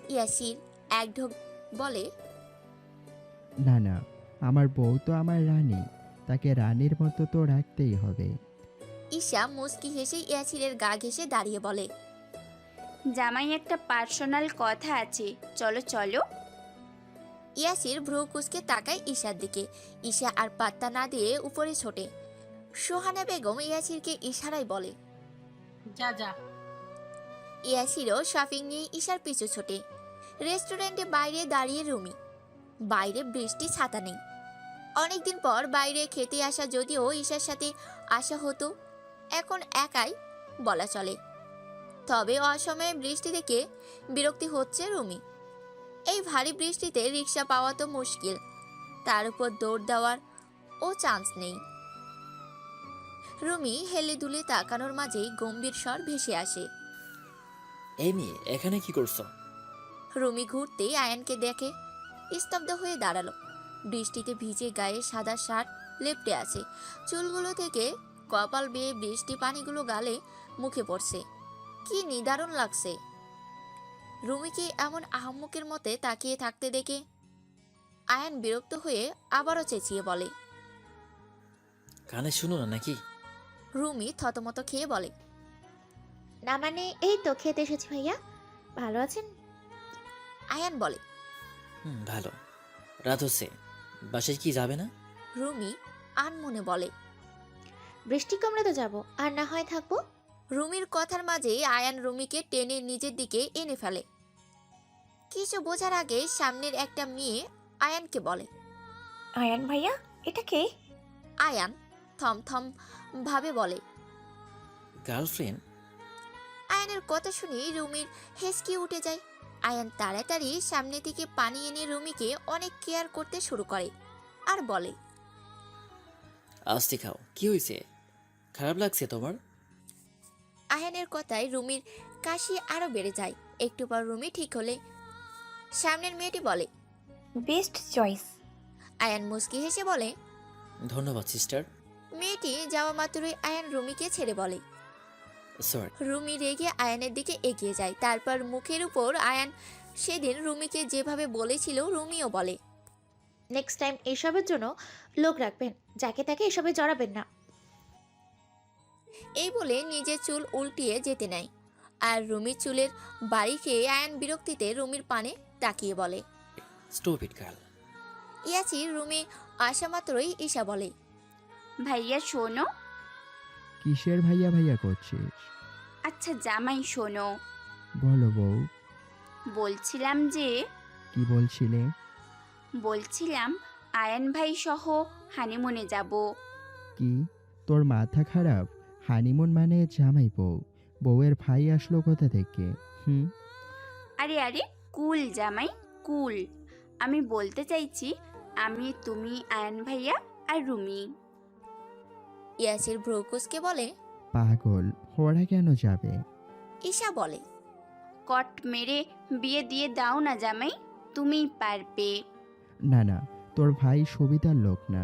ইয়াসির এক ঢোক বলে। না না, আমার বউ তো আমার রানী, তাকে রানীর মতো তো রাখতেই হবে। ঈশা মুচকি হেসে ইয়াসিরের গা ঘেঁষে দাঁড়িয়ে বলে, জামাই একটা পার্সোনাল কথা আছে, চলো চলো। ইয়াসির ভ্রু কুঁচকে তাকায় ঈশার দিকে। ঈশা আর পাত্তা না দিয়ে উপরে ছোটে। সোহানা বেগম ইয়াসিরকে ইশারায় বলে। যা যা। ইয়াসিরও শপিং নিয়ে ঈশার পিছু ছোটে। রেস্টুরেন্টে বাইরে দাঁড়িয়ে রুমি। বাইরে বৃষ্টি, ছাতা নেই। অনেকদিন পর বাইরে খেতে আসা, যদিও ঈশার সাথে আসা হতো, এখন একাই বলা চলে। তবে অসময়ে বৃষ্টি দেখে বিরক্তি হচ্ছে রুমি। এই ভারী বৃষ্টিতে রিক্সা পাওয়া তো মুশকিল, তার উপর দৌড় দেওয়ার ও চান্স নেই। রুমি হেলে দুলে তাকানোর মাঝেই গম্ভীর স্বর ভেসে আসে। এই মেয়ে এখানে কি করছো? রুমি ঘুরতেই আয়ানকে দেখে স্তব্ধ হয়ে দাঁড়ালো। বৃষ্টিতে ভিজে গায়ে সাদা শার্ট লেপ্টে আছে, চুলগুলো থেকে কপাল বেয়ে বৃষ্টি পানিগুলো গালে মুখে পড়ছে। কি নিদারুণ লাগছে। রুমিকে এমন আহম্মকের মতে তাকিয়ে থাকতে দেখে আয়ান বিরক্ত হয়ে আবারও চেঁচিয়ে বলে। কানে শুনো না নাকি? রুমি থতমত খেয়ে বলে, না মানে এই তো খেতে এসেছি ভাইয়া। ভালো আছেন? আয়ান বলে। ভালো। রাত হচ্ছে, বাসায় কি যাবে না? রুমি আনমনে বলে। বৃষ্টি কমলে তো যাবো, আর না হয় থাকবো। রুমির কথার মাঝেই আয়ান রুমিকে টেনে নিজের দিকে এনে ফেলে। কিছু বোঝার আগে সামনের একটা মেয়ে আয়ানকে বলে, আয়ান ভাইয়া, এটা কে? আয়ান থমথম ভাবে বলে, গার্লফ্রেন্ড। আয়ানের কথা শুনে রুমির হেসকি উঠে যায়। আয়ান তাড়াতাড়ি সামনে থেকে পানি এনে রুমিকে অনেক কেয়ার করতে শুরু করে আর বলে, আস্তে খাও। কি হয়েছে? খারাপ লাগছে তোমার? আয়ানের কথায় রুমির কাশি আরো বেড়ে যায়। একটু পর রুমি ঠিক হলে সামনের মেয়েটি বলে, বেস্ট চয়েস। আয়ান মুস্কি হেসে বলে, ধন্যবাদ সিস্টার। মেয়েটি যাওয়া মাত্রই আয়ান রুমিকে ছেড়ে বলে। সরি। রুমি রেগে আয়ানের দিকে এগিয়ে যায়। তারপর মুখের উপর আয়ান সেদিন রুমিকে যেভাবে বলেছিল রুমিও বলে, নেক্সট টাইম এসবের জন্য লোক রাখবেন, যাকে তাকে এসবে জড়াবেন না। এই বলে নিজের চুল উল্টিয়ে যেতে নেয়। আর রুমির চুলের বাড়ি খেয়ে আয়ান বিরক্তিতে রুমির পানে তাকিয়ে বলে, stop it girl. Yasir Rumi আসা মাত্রই ঈশা বলে, ভাইয়া শোনো। কিসের ভাইয়া ভাইয়া করছিস? আচ্ছা জামাই শোনো, বলো বউ। বলছিলাম যে কি বলছিলে? বলছিলাম আয়ান ভাই সহ হানিমুনে যাব। কি তোর মাথা খারাপ? হানিমুন মানে জামাই বউ, বউয়ের ভাই আসলো কোথা থেকে? আরে আরে কুল জামাই, কুল। আমি বলতে চাইছি আমি, তুমি, আয়ান ভাইয়া আর রুমি। ইয়াসির ভ্রুকুসকে বলে, পাগল, ওরা কেন যাবে? ঈশা বলে, কট মেরে বিয়ে দিয়ে দাও না জামাই, তুমিই পারবে। না না, তোর ভাই সুবিধার লোক না।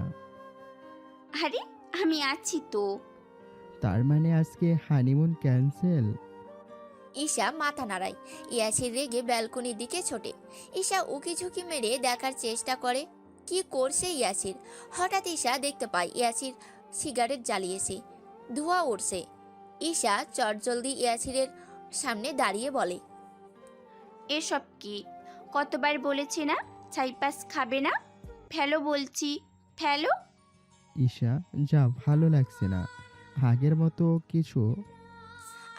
আরে আমি আছি তো। তার মানে আজকে হানিমুন ক্যান্সেল? ঈশা মাথা নাড়ায়। ইয়াসির রেগে ব্যালকনির দিকে ছোটে। ঈশা উকি ঝুঁকি মেরে দেখার চেষ্টা করে কি করছে ইয়াসির। হঠাৎ ঈশা দেখতে পায় ইয়াসির সিগারেট জ্বালিয়েছে, ধোঁয়া উঠছে। ঈশা চটজলদি ইয়াসিরের সামনে দাঁড়িয়ে বলে, এসব কি? কতবার বলেছি না ছাইপাস খাবে না? ফেলো বলছি, ফেলো। ঈশা যা, ভালো লাগছে না আগের মতো কিছু।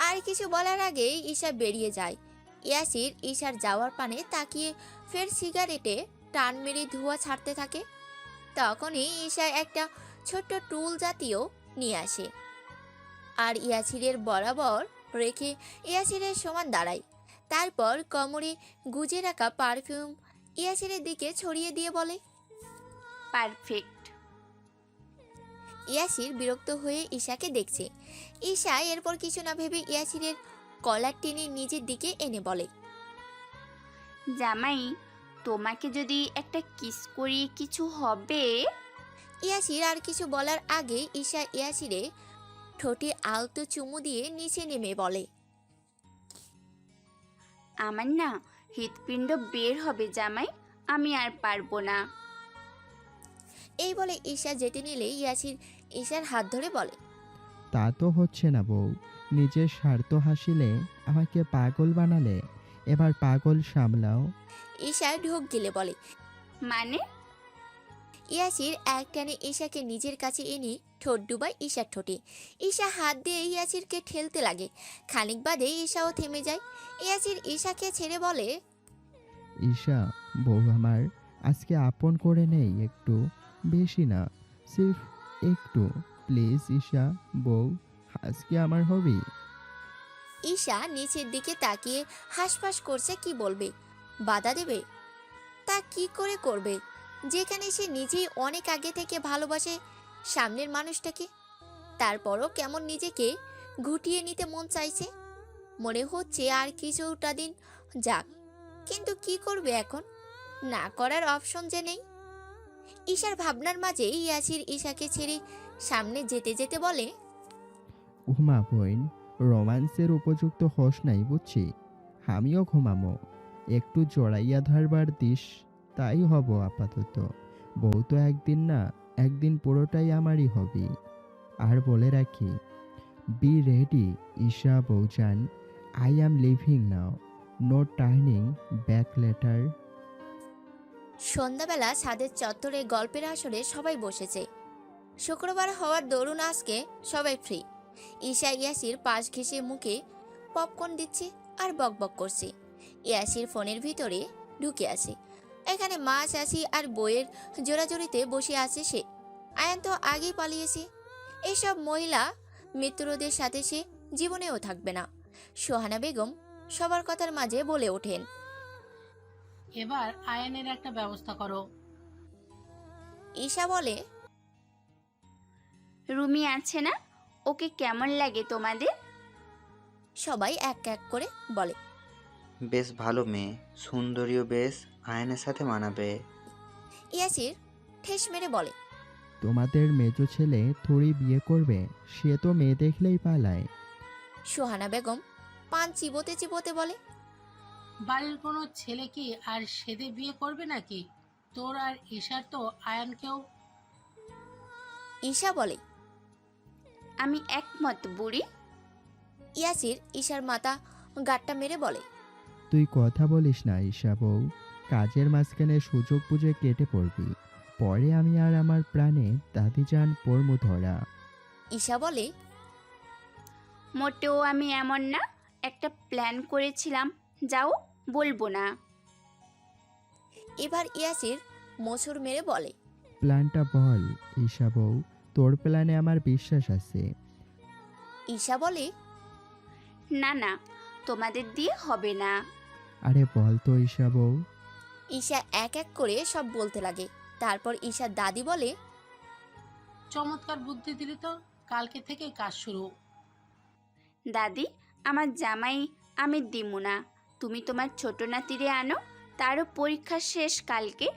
আর কিছু বলার আগেই ঈশা বেরিয়ে যায়। ইয়াসির ঈশার যাওয়ার পানে তাকিয়ে ফের সিগারেটে টান মেরে ধোঁয়া ছাড়তে থাকে। তখনই ঈশা একটা ছোট্ট টুল জাতীয় নিয়ে আসে আর ইয়াসিরের বরাবর রেখে ইয়াসিরের সমান দাঁড়ায়। তারপর কোমরে গুজে রাখা পারফিউম ইয়াসিরের দিকে ছড়িয়ে দিয়ে বলে, পারফেক্ট। ইয়াসির বিরক্ত হয়ে ঈশাকে দেখছে। ঈশা এরপর কিছু না ভেবে ইয়াসিরের কলার টেনে নিজের দিকে এনে বলে, জামাই তোমাকে যদি একটা কিস করি কিছু হবে? ইয়াসির আর কিছু বলার আগে ঈশা ইয়াসিরে ঠোঁটে আলতো চুমু দিয়ে নিচে নেমে বলে, আমার না হৃৎপিণ্ড বের হবে জামাই, আমি আর পারবো না। এই বলে ঈশা যেতে নিলে ইয়াসির ঈশার হাত ধরে বলে, তা তো হচ্ছে না বউ। নিজের স্বার্থ হাসিলে আমাকে পাগল বানালে, এবার পাগল সামলাও। ঈশা ঢোক গিলে বলে। মানে? ইয়াসির এক টানে ঈশাকে নিজের কাছে এনে ঠোঁট ডুবায় ঈশার ঠোঁটে। ঈশা হাত দিয়ে ইয়াসিরকে ঠেলতে লাগে। খানিক বাদে ঈশাও থেমে যায়। ইয়াসির ঈশাকে ছেড়ে বলে, ঈশা, বউ আমার, আজকে আপন করে নেই একটু, বেশি না, সির্ফ একটু, প্লিজ ঈশা, বউ, আজকে আমার হবি। ঈশা নিচের দিকে তাকিয়ে হাসফাস করছে, কি বলবে? বাধা দেবে? তা কি করে করবে, যেখানে সে নিজেই অনেক আগে থেকে ভালোবাসে সামনের মানুষটাকে। তারপরও কেমন নিজেকে গুটিয়ে নিতে মন চাইছে। মনে হচ্ছে আর কিছুটা দিন যাক, কিন্তু কি করবে এখন? না করার অপশন যে নেই। ঈশার ভাবনার মাঝে ইয়াসির ঈশাকে ছেড়ে সামনে যেতে যেতে বলে, ঘুমা বোন, রোমান্সের উপযুক্ত হোস নাই বুঝছি। আমিও ঘুমামো, একটু জড়াইয়া ধরবার দিস, তাই হব আপাতত। বউ তো একদিন না একদিন পুরোটাই আমারই হবি। আর বলে রাখি, বি রেডি ঈশা বউজান, I am leaving now, no turning back later. সন্ধ্যাবেলা ছাদের চত্বরে গল্পের আসরে সবাই বসেছে। শুক্রবার হওয়ার দরুন আজকে সবাই ফ্রি। ঈশা ইয়াসির পাশ ঘেঁষে মুখে পপকর্ন দিচ্ছে আর বকবক করছে। ইয়াসির ফোনের ভিতরে ঢুকে আছে। এখানে মা চাচি আর বইয়ের জোড়াজোড়িতে বসে আছে সে। আয়ান তো আগেই পালিয়েছে। এইসব মহিলা মিত্রদের সাথে সে জীবনেও থাকবে না। সোহানা বেগম সবার কথার মাঝে বলে ওঠেন, এবার আয়নের একটা ব্যবস্থা করো। ঈশা বলে, রুমি আছে না, ওকে কেমন লাগে তোমাদের? সবাই এক এক করে বলে। বেশ ভালো মেয়ে, সুন্দরীও বেশ, আয়নের সাথে মানাবে। ইয়াসির ঠেস মেরে বলে, তোমাদের মেজো ছেলে থোড়ি বিয়ে করবে, সে তো মেয়ে দেখলেই পালায়। সোহানা বেগম পান চিবোতে চিবোতে বলে, বাড়ির কোনো ছেলে কি আর সেদে বিয়ে করবে নাকি? তোর আর ঈশার তো আয়ানকেও। ঈশা বলে, আমি একমত বুড়ি। ইয়াসির ঈশার মাথা গাট্টা মেরে বলে, তুই কথা বলিস না ঈশা বউ, কাজের মাঝখানে সুযোগ বুঝে কেটে পড়বি, পরে আমি আর আমার প্রাণে দাদিজান পড়মু ধরা। ঈশা বলে, মোটেও আমি এমন না, একটা প্ল্যান করেছিলাম, যাও, বলবো না। এবার ইয়াসির মোচড় মেরে বলে, প্ল্যানটা বল ঈশা বউ, তোর প্ল্যানে আমার বিশ্বাস আছে। ঈশা বলে, না না, তোমাদের দিয়ে হবে না। আরে বল তো ঈশা বউ। ঈশা এক এক করে সব বলতে লাগে। তারপর ঈশার দাদি বলে, চমৎকার বুদ্ধি দিলি তো, কালকে থেকে কাজ শুরু। দাদি, আমার জামাই আমি দিমু না, তুমি তোমার ছোট নাতিরে আনো, তারও পরীক্ষা শেষ কালকে।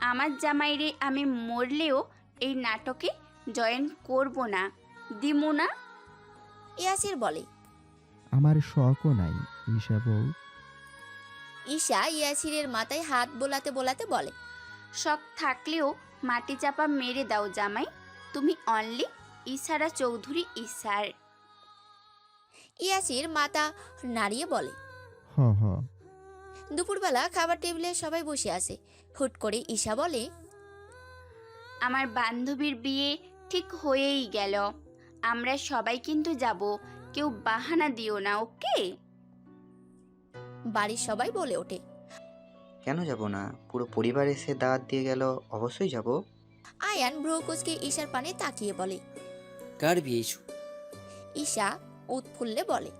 আমার জামাইরে আমি মরলেও এই নাটকে জয়েন করব না, দিমু না। ইয়াসির বলে, আমার শখও নাই ঈশা বউ। ঈশা ইয়াসিরের মাথায় হাত বোলাতে বোলাতে বলে, শখ থাকলেও মাটি চাপা মেরে দাও জামাই, তুমি অনলি ইশারা চৌধুরী ইশার। ইয়াসির মাথা নাড়িয়ে বলে। হ হ। দুপুরবেলা খাবার টেবিলে সবাই বসে আছে। হুট করে ঈশা বলে, আমার বান্ধবীর বিয়ে ঠিক হয়েই গেল, আমরা সবাই কিন্তু যাব, কেউ বাহানা দিও না, ওকে? বাড়ির সবাই বলে ওঠে। কেন যাব না, পুরো পরিবার এসে দাওয়াত দিয়ে গেল, অবশ্যই যাব। আয়ান ভ্রুকুচকে ঈশার পানে তাকিয়ে বলে। কার বিয়ে ইস্যু? ঈশা উৎফুল্লে বলে,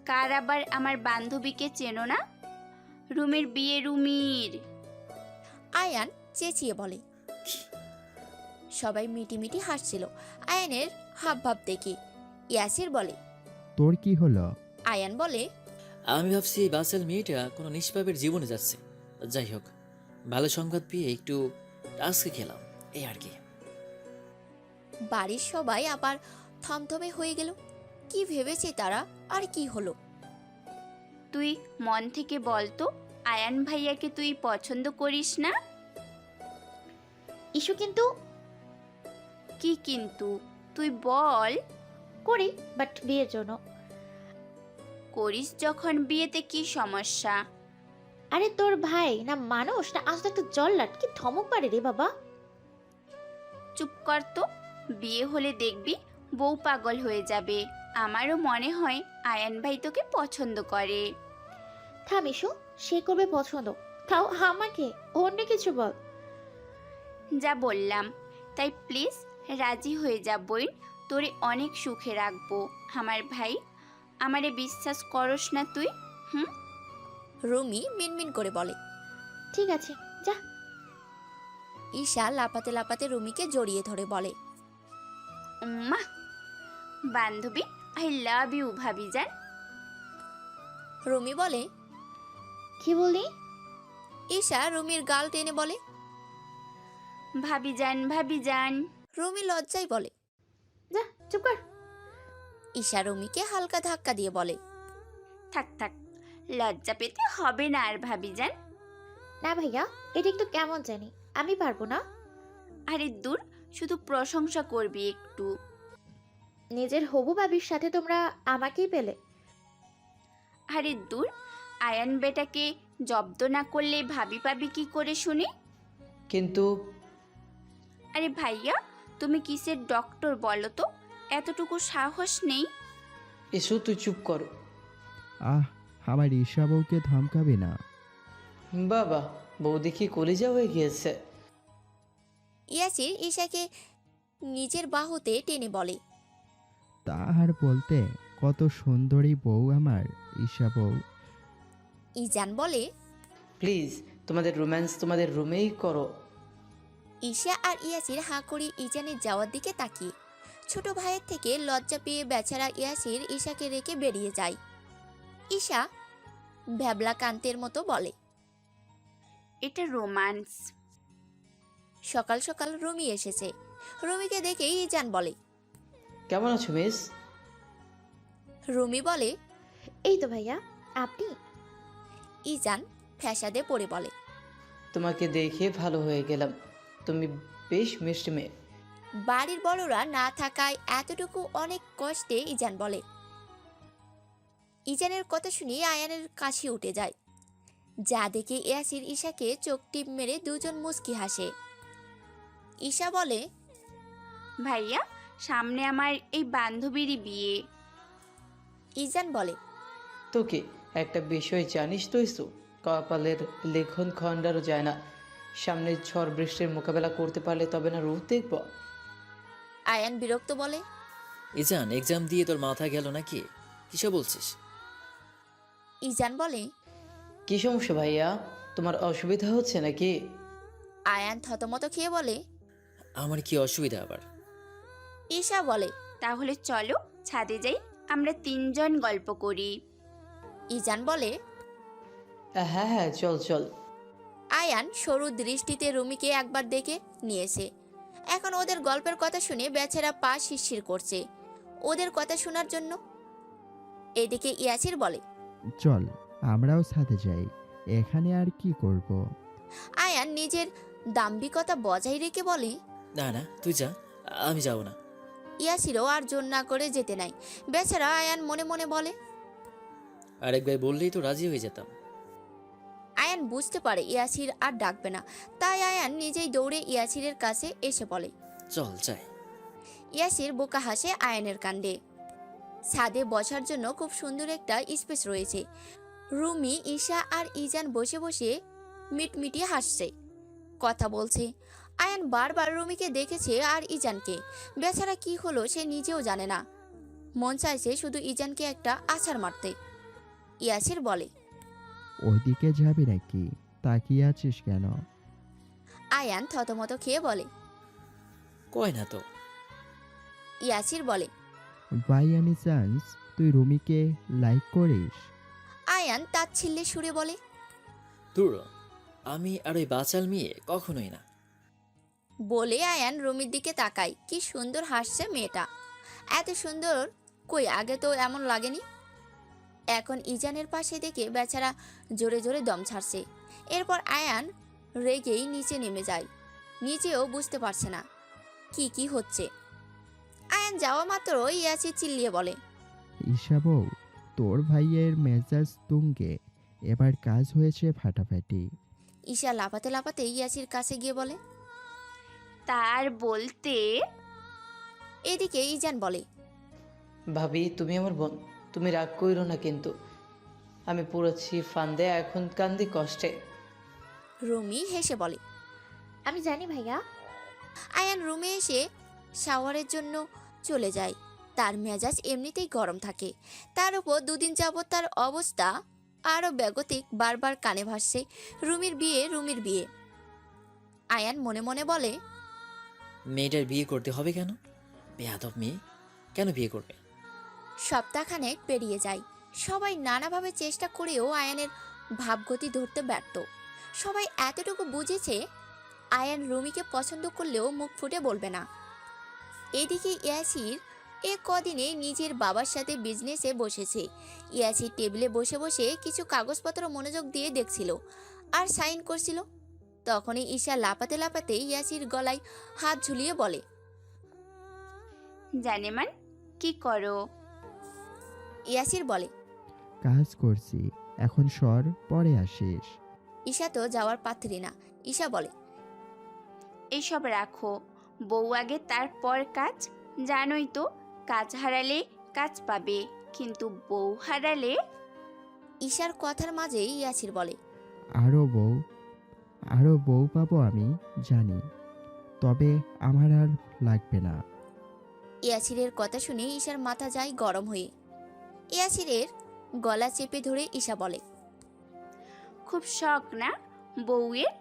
কার আবার? আমার বান্ধবীকে চেনো না? রুমির বিয়ে, রুমির। আয়ান চেঁচিয়ে বলে। সবাই মিটিমিটি হাসছিল আয়ানের হাবভাব দেখে। ইয়াসির বলে, তোর কি হলো? আয়ান বলে, আমি ভাবছি এই বাসেল মেয়েটা কোনো নিষ্পাপের জীবনে যাচ্ছে। যাই হোক, ভালো সংবাদ পেয়ে একটু টাস্কে খেলাম, এই আর কি। বাড়ির সবাই আবার থমথমে হয়ে গেল। কি ভেবেছে তারা, আর কি হলো? তুই মন থেকে বল তো, আয়ান ভাইয়াকে তুই পছন্দ করিস না? ইস্যু কিন্তু কি কিন্তু? তুই বল। করি, বাট বিয়ের জন্য। করিস যখন, বিয়েতে কি সমস্যা? আরে তোর ভাই না মানুষ না আজ একটা জল্লাদ, কি ধমক পারে রে বাবা। চুপ কর তো। বিয়ে হলে দেখবি বউ পাগল হয়ে যাবে। আমারও মনে হয় আয়ান ভাই তোকে পছন্দ করে। থাম ইসু, সে করবে পছন্দ, তাও আমাকে, অন্য কিছু বল। যা বললাম তাই, প্লিজ রাজি হয়ে যা বোন, তোরে অনেক সুখে রাখবো। আমার ভাই, আমারে বিশ্বাস করস না তুই? রুমি মিনমিন করে বলে। ঠিক আছে, যা। ঈশা লাপাতে লাপাতে রুমিকে জড়িয়ে ধরে বলে, উম্মা, বান্ধবী, আই লাভ ইউ ভাবিজান। রুমি বলে, কি বললি? ঈশা রুমির গাল টেনে বলে, ভাবিজান ভাবিজান। রুমি লজ্জায় বলে, যা চুপ কর। ঈশা রুমিকে হালকা ধাক্কা দিয়ে বলে, থাক থাক, লজ্জা পেতে হবে না আর ভাবিজান। না ভাইয়া, এটা একটু কেমন জানি, আমি পারবো না। আরে দূর, শুধু প্রশংসা করবি একটু। নিজের হবু বাবির সাথে তোমরা আমাকেই পেলে। আরে দূর, আয়ান বেটাকে জব্দ না করলে ভাবি পাবি কি করে শুনি? কিন্তু আরে ভাইয়া, তুমি কিসের ডক্টর বলো তো? এতটুকু সাহস নেই? এসো, তুই চুপ কর। আহ, আমার ঈশা বউকে ধমকাবে না। বাবা, বউ দেখি কলিজা হয়ে গিয়েছে। ইয়াসির ঈশাকে নিজের বাহুতে টেনে বলে, তা আর বলতে, কত সুন্দরী বউ আমার ঈশা বউ। ইজান বলে, প্লিজ, তোমাদের রোম্যান্স তোমাদের রুমেই করো। ঈশা আর ইয়াসির হাঁ করে ইজানের যাওয়ার দিকে তাকিয়ে। ছোট ভাইয়ের থেকে লজ্জা পেয়ে বেচারা ইয়াসির ঈশাকে রেখে বেরিয়ে যায়। ঈশা ভ্যাবলা কান্তের মতো বলে, এটা রোম্যান্স? সকাল সকাল রুমি এসেছে। রুমিকে দেখেই ইজান বলে, কেমন আছো মিস? রুমি বলে, এই তো ভাইয়া, আপনি? ইজান ফ্যাসাদে পড়ে বলে, তোমাকে দেখে ভালো হয়ে গেলাম, তুমি বেশ মিষ্টি মেয়ে। বাড়ির বড়রা না থাকায় এতটুকু অনেক কষ্টে ইজান বলে। ইজানের কথা শুনে আয়ানের কাশি উঠে যায়, যা দেখে ইয়াসির ঈশাকে চোখ টিপ মেরে দুজন মুচকি হাসে। ঈশা বলে, ভাইয়া, সামনে আমার এই বান্ধবীরই বিয়ে। ইজান বলে, তোকে একটা বিষয় জানিস তো ইসু, কপালের লেখন খণ্ডারও যায় না। সামনে ঝড় বৃষ্টির মোকাবেলা করতে পারলে তবে না রূপ দেখব। আয়ান বিরক্ত বলে, ইজান, এক্সাম দিয়ে তোর মাথা গেল নাকি? কিসব বলছিস? ইজান বলে, কি সমস্যা ভাইয়া, তোমার অসুবিধা হচ্ছে নাকি? আয়ান থতমত খেয়ে বলে, আমার কি অসুবিধা আবার? ঈশা বলে, তাহলে চলো ছাদে যাই, আমরা তিনজন গল্প করি। ইজান বলে, হ্যাঁ হ্যাঁ, চল চল। আয়ান সরু দৃষ্টিতে রুমিকে একবার দেখে নিয়েছে। এখন ওদের গল্পের কথা শুনে বেচারা পা শিরশির করছে ওদের কথা শোনার জন্য। এদিকে ইয়াসির বলে, চল আমরাও সাথে যাই, এখানে আর কি করব। আয়ান নিজের দাম্ভিকতা বজায় রেখে বলে, না না, তুই যা, আমি যাব না। ইয়াসিরও আর জোর না করে যেতে নাই। বেচারা আয়ান মনে মনে বলে, আরেকবার বললেই তো রাজি হয়ে যেতাম। আয়ান বুঝতে পারে ইয়াসির আর ডাকবে না, তাই আয়ান নিজেই দৌড়ে ইয়াসিরের কাছে এসে বলে, চল যাই। ইয়াসির বোকা হাসে আয়ানের কাণ্ডে। ছাদে বসার জন্য খুব সুন্দর একটা স্পেস রয়েছে। রুমি, ঈশা আর ইজান বসে বসে মিটমিটিয়ে হাসছে, কথা বলছে। আয়ান বারবার রুমিকে দেখেছে আর ইজানকে। বেচারা কি হলো সে নিজেও জানে না। মন চাইছে শুধু ইজানকে একটা আছাড় মারতে। ইয়াসির বলে, ওইদিকে যাবি নাকি? তাকিয়ে আছিস কেন? আয়ান থতমত খেয়ে বলে, কয় না তো। ইয়াসির বলে, বাই এনি চান্স তুই রুমিকে লাইক করিস? আয়ান তাচ্ছিল্যে সুরে বলে, দূর, আমি আর ওই বাচাল মেয়ে কখনোই না। বলে আয়ান রুমির দিকে তাকায়। কি সুন্দর হাসছে মেয়েটা, এত সুন্দর কই আগে তো এমন লাগেনি। এখন ইজানের পাশে দেখে বেচারা জোরে জোরে দম ছাড়ছে। এরপর আয়ান রেগেই নিচে নেমে যায়। নিজেও বুঝতে পারছে না কি কি হচ্ছে। আয়ান যাওয়া মাত্র ইয়াসির চিল্লিয়ে বলে, ঈশা বউ, তোর ভাইয়ের মেজাজ তুঙ্গে, এবার কাজ হয়েছে ফাটাফাটি। ঈশা লাফাতে লাফাতে ইয়াসির কাছে গিয়ে বলে। তার বলতে এদিকে ইজান বলে, ভাবি তুমি আমার বোন, তুমি রাগ কইরো না কিন্তু। আমি পড়েছি ফান্দে, এখন কান্দি কষ্টে। রুমি হেসে বলে। আমি জানি ভাইয়া। আয়ান রুমে এসে শাওয়ারের জন্য চলে যায়। তার মেজাজ এমনিতেই গরম থাকে, তার উপর দুদিন যাবৎ তার অবস্থা আরও বেগতিক। বারবার কানে ভাসছে রুমির বিয়ে, রুমির বিয়ে। আয়ান মনে মনে বলে, মেয়েটার বিয়ে করতে হবে কেন? বেয়াদব মেয়ে, কেন বিয়ে করবে? সপ্তাহখানেক পেরিয়ে যায়। সবাই নানাভাবে চেষ্টা করেও আয়ানের ভাবগতি ধরতে ব্যর্থ। সবাই এতটুকু বুঝেছে আয়ান রুমিকে পছন্দ করলেও মুখ ফুটে বলবে না। এদিকে ইয়াসির কদিনে নিজের বাবার সাথে বিজনেসে বসেছে। ইয়াসির টেবিলে বসে বসে কিছু কাগজপত্র মনোযোগ দিয়ে দেখছিল আর সাইন করছিল। তখনই ঈশা লাপাতে লাপাতে ইয়াসির গলায় হাত ঝুলিয়ে বলে, জানেমান কি করো? ইয়াসির বলে, কাজ করছি, এখন সর, পরে আসিস। ঈশা তো যাওয়ার পাত্রী না। ঈশা বলে, এইসব রাখো, বউ আগে তারপর কাজ। জানোই তো, কাজ হারালে কাজ পাবে, কিন্তু বউ হারালে। ঈশার কথার মাঝেই ইয়াসির বলে, আরো বউ পাবো আমি জানি, তবে আমার আর লাগবে না। ইয়াসিরের কথা শুনে ঈশার মাথা যায় গরম হয়ে। ইয়াসিরের গলা চেপে ধরে ঈশা বলে, খুব শখ না বউয়ের?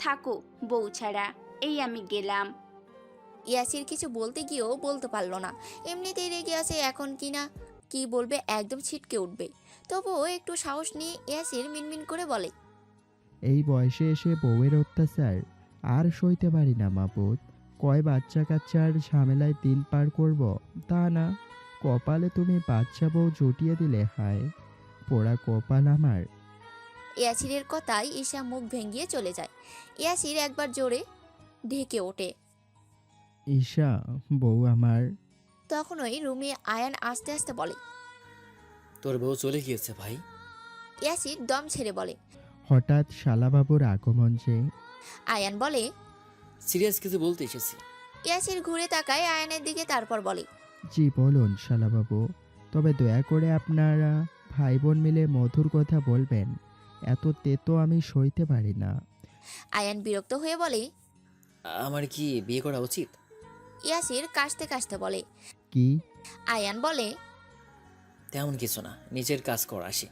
থাকো বউ ছাড়া, এই আমি গেলাম। ইয়াসির কিছু বলতে গিয়েও বলতে পারল না। এমনিতেই রেগে আছে, এখন কিনা কি বলবে একদম ছিটকে উঠবে। তবুও একটু সাহস নিয়ে ইয়াসির মিনমিন করে বলে, এই বয়সে এসে বউয়ের অত্যাচার আর সইতে পারি না মাপুত। কয় বাচ্চা কাচ্চার ঝামেলায় দিন পার করব তা না, কপালে তুমি বাচ্চা বউ জুটিয়ে দিলে, হায় পোড়া কপাল আমার। ইয়াসিরের কথায় ঈশা মুখ ভেঙিয়ে চলে যায়। ইয়াসির একবার জোরে ঢেকে ওঠে। ঈশা বউ আমার। তখনই রুমে আয়ান আস্তে আস্তে বলে, তোর বউ চলে গিয়েছে ভাই। ইয়াসির দম ছেড়ে বলে। হঠাৎ শালাবাবুর আগমন যে। আয়ান বলে, সিরিয়াস কিছু বলতে এসেছি। ইয়াসির ঘুরে তাকায় আয়ানের দিকে, তারপর বলে, জি বলুন শালাবাবু, তবে দয়া করে আপনারা ভাই বোন মিলে মধুর কথা বলবেন, এত তেতো আমি সইতে পারি না। আয়ান বিরক্ত হয়ে বলে, আমার কি বিয়ে করা উচিত? ইয়াসির কাশতে কাশতে বলে। কি? আয়ান বলে, তেমন কিছু না, নিজের কাজ কর, আসি।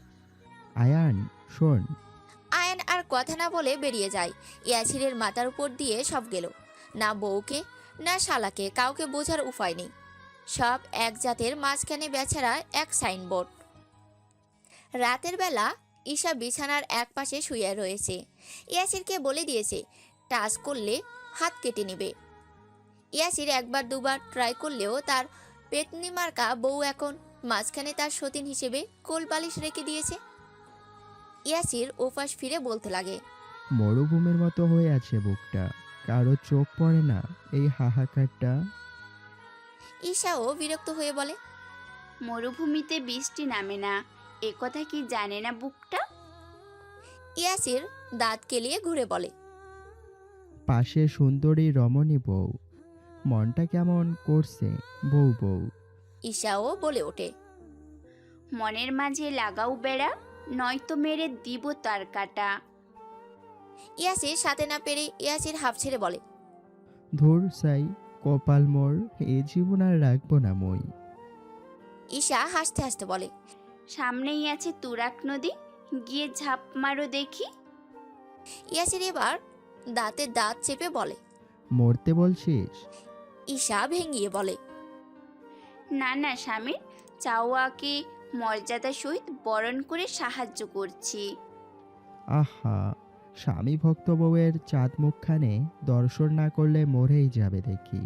আয়ান শোন। আয়ান আর কথা না বলে বেরিয়ে যায়। ইয়াসিরের মাথার উপর দিয়ে সব গেল। না বউকে না শালাকে কাউকে বোঝার উপায় নেই। সব এক জাতের, মাঝখানে বেচারা এক সাইনবোর্ড। রাতের বেলা ঈশা বিছানার এক পাশে শুয়ে রয়েছে। ইয়াসিরকে বলে দিয়েছে টাচ করলে হাত কেটে নেবে। ইয়াসির একবার দুবার ট্রাই করলেও তার পেতনি মার্কা বউ এখন মাঝখানে তার সতীন হিসেবে কোল বালিশ রেখে দিয়েছে। ইয়াসির ওপাশ ফিরে বলতে লাগে, মরুভূমির মতো হয়ে আছে বুকটা, কারো চোখ পড়ে না এই হাহাকারটা। ঈশাও বিরক্ত হয়ে বলে, মরুভূমিতে বৃষ্টি নামে না, এ কথা কি জানে না বুকটা? ইয়াসির দাঁত কেলিয়ে ঘুরে বলে, পাশে সুন্দরী রমণী বউ, মনটা কেমন করছে বউ বউ। ঈশাও বলে ওঠে, মনের মাঝে লাগাও বেড়া, নয়তো মেরে দিব তার কাটা। ইয়াসির সাথে না পেরে ইয়াসির হাফ ছেড়ে বলে, ধুর সাই, কপাল মোর, এ জীবন আর রাখবো না মই। ঈশা হাসতে হাসতে বলে, সামনেই আছে তুরাক নদী, গিয়ে ঝাঁপ মারো দেখি। ইয়াসির এবার দাঁতে দাঁত চেপে বলে, মরতে বলছিস? ঈশা ভেঙিয়ে বলে, না না স্বামীর চাওয়াকে মর্যাদা সহিত বরণ করে সাহায্য করছি। আহা, স্বামী ভক্ত বউয়ের চাঁদ মুখখানে দর্শন না করলে মরেই যাবে দেখি।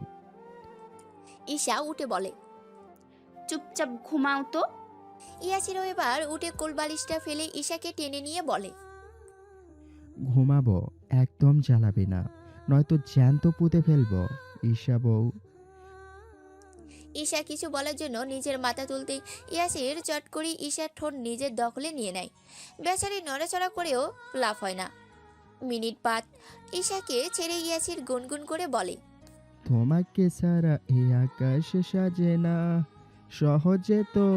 ঈশা উঠে বলে, চুপচাপ ঘুমাও তো। ইয়াসিরও এবার উঠে কোলবালিশটা ফেলে ঈশাকে টেনে নিয়ে বলে, ঘুমাবো, একদম জ্বালাবি না, নয়তো জ্যান্ত পুঁতে ফেলবো ঈশা বউ। ঈশা কিছু বলার জন্য নিজের মাথা তুলতেই ইয়াসির চট করে ঈশার ঠোঁট নিজের দখলে নিয়ে নেয়। বেচারি নড়াচড়া করেও লাভ হয় না। মিনিট বাদ ঈশাকে ছেড়ে ইয়াসির গুনগুন করে বলে, তোমাকে সারা এই আকাশ সাজে না, সহজে তো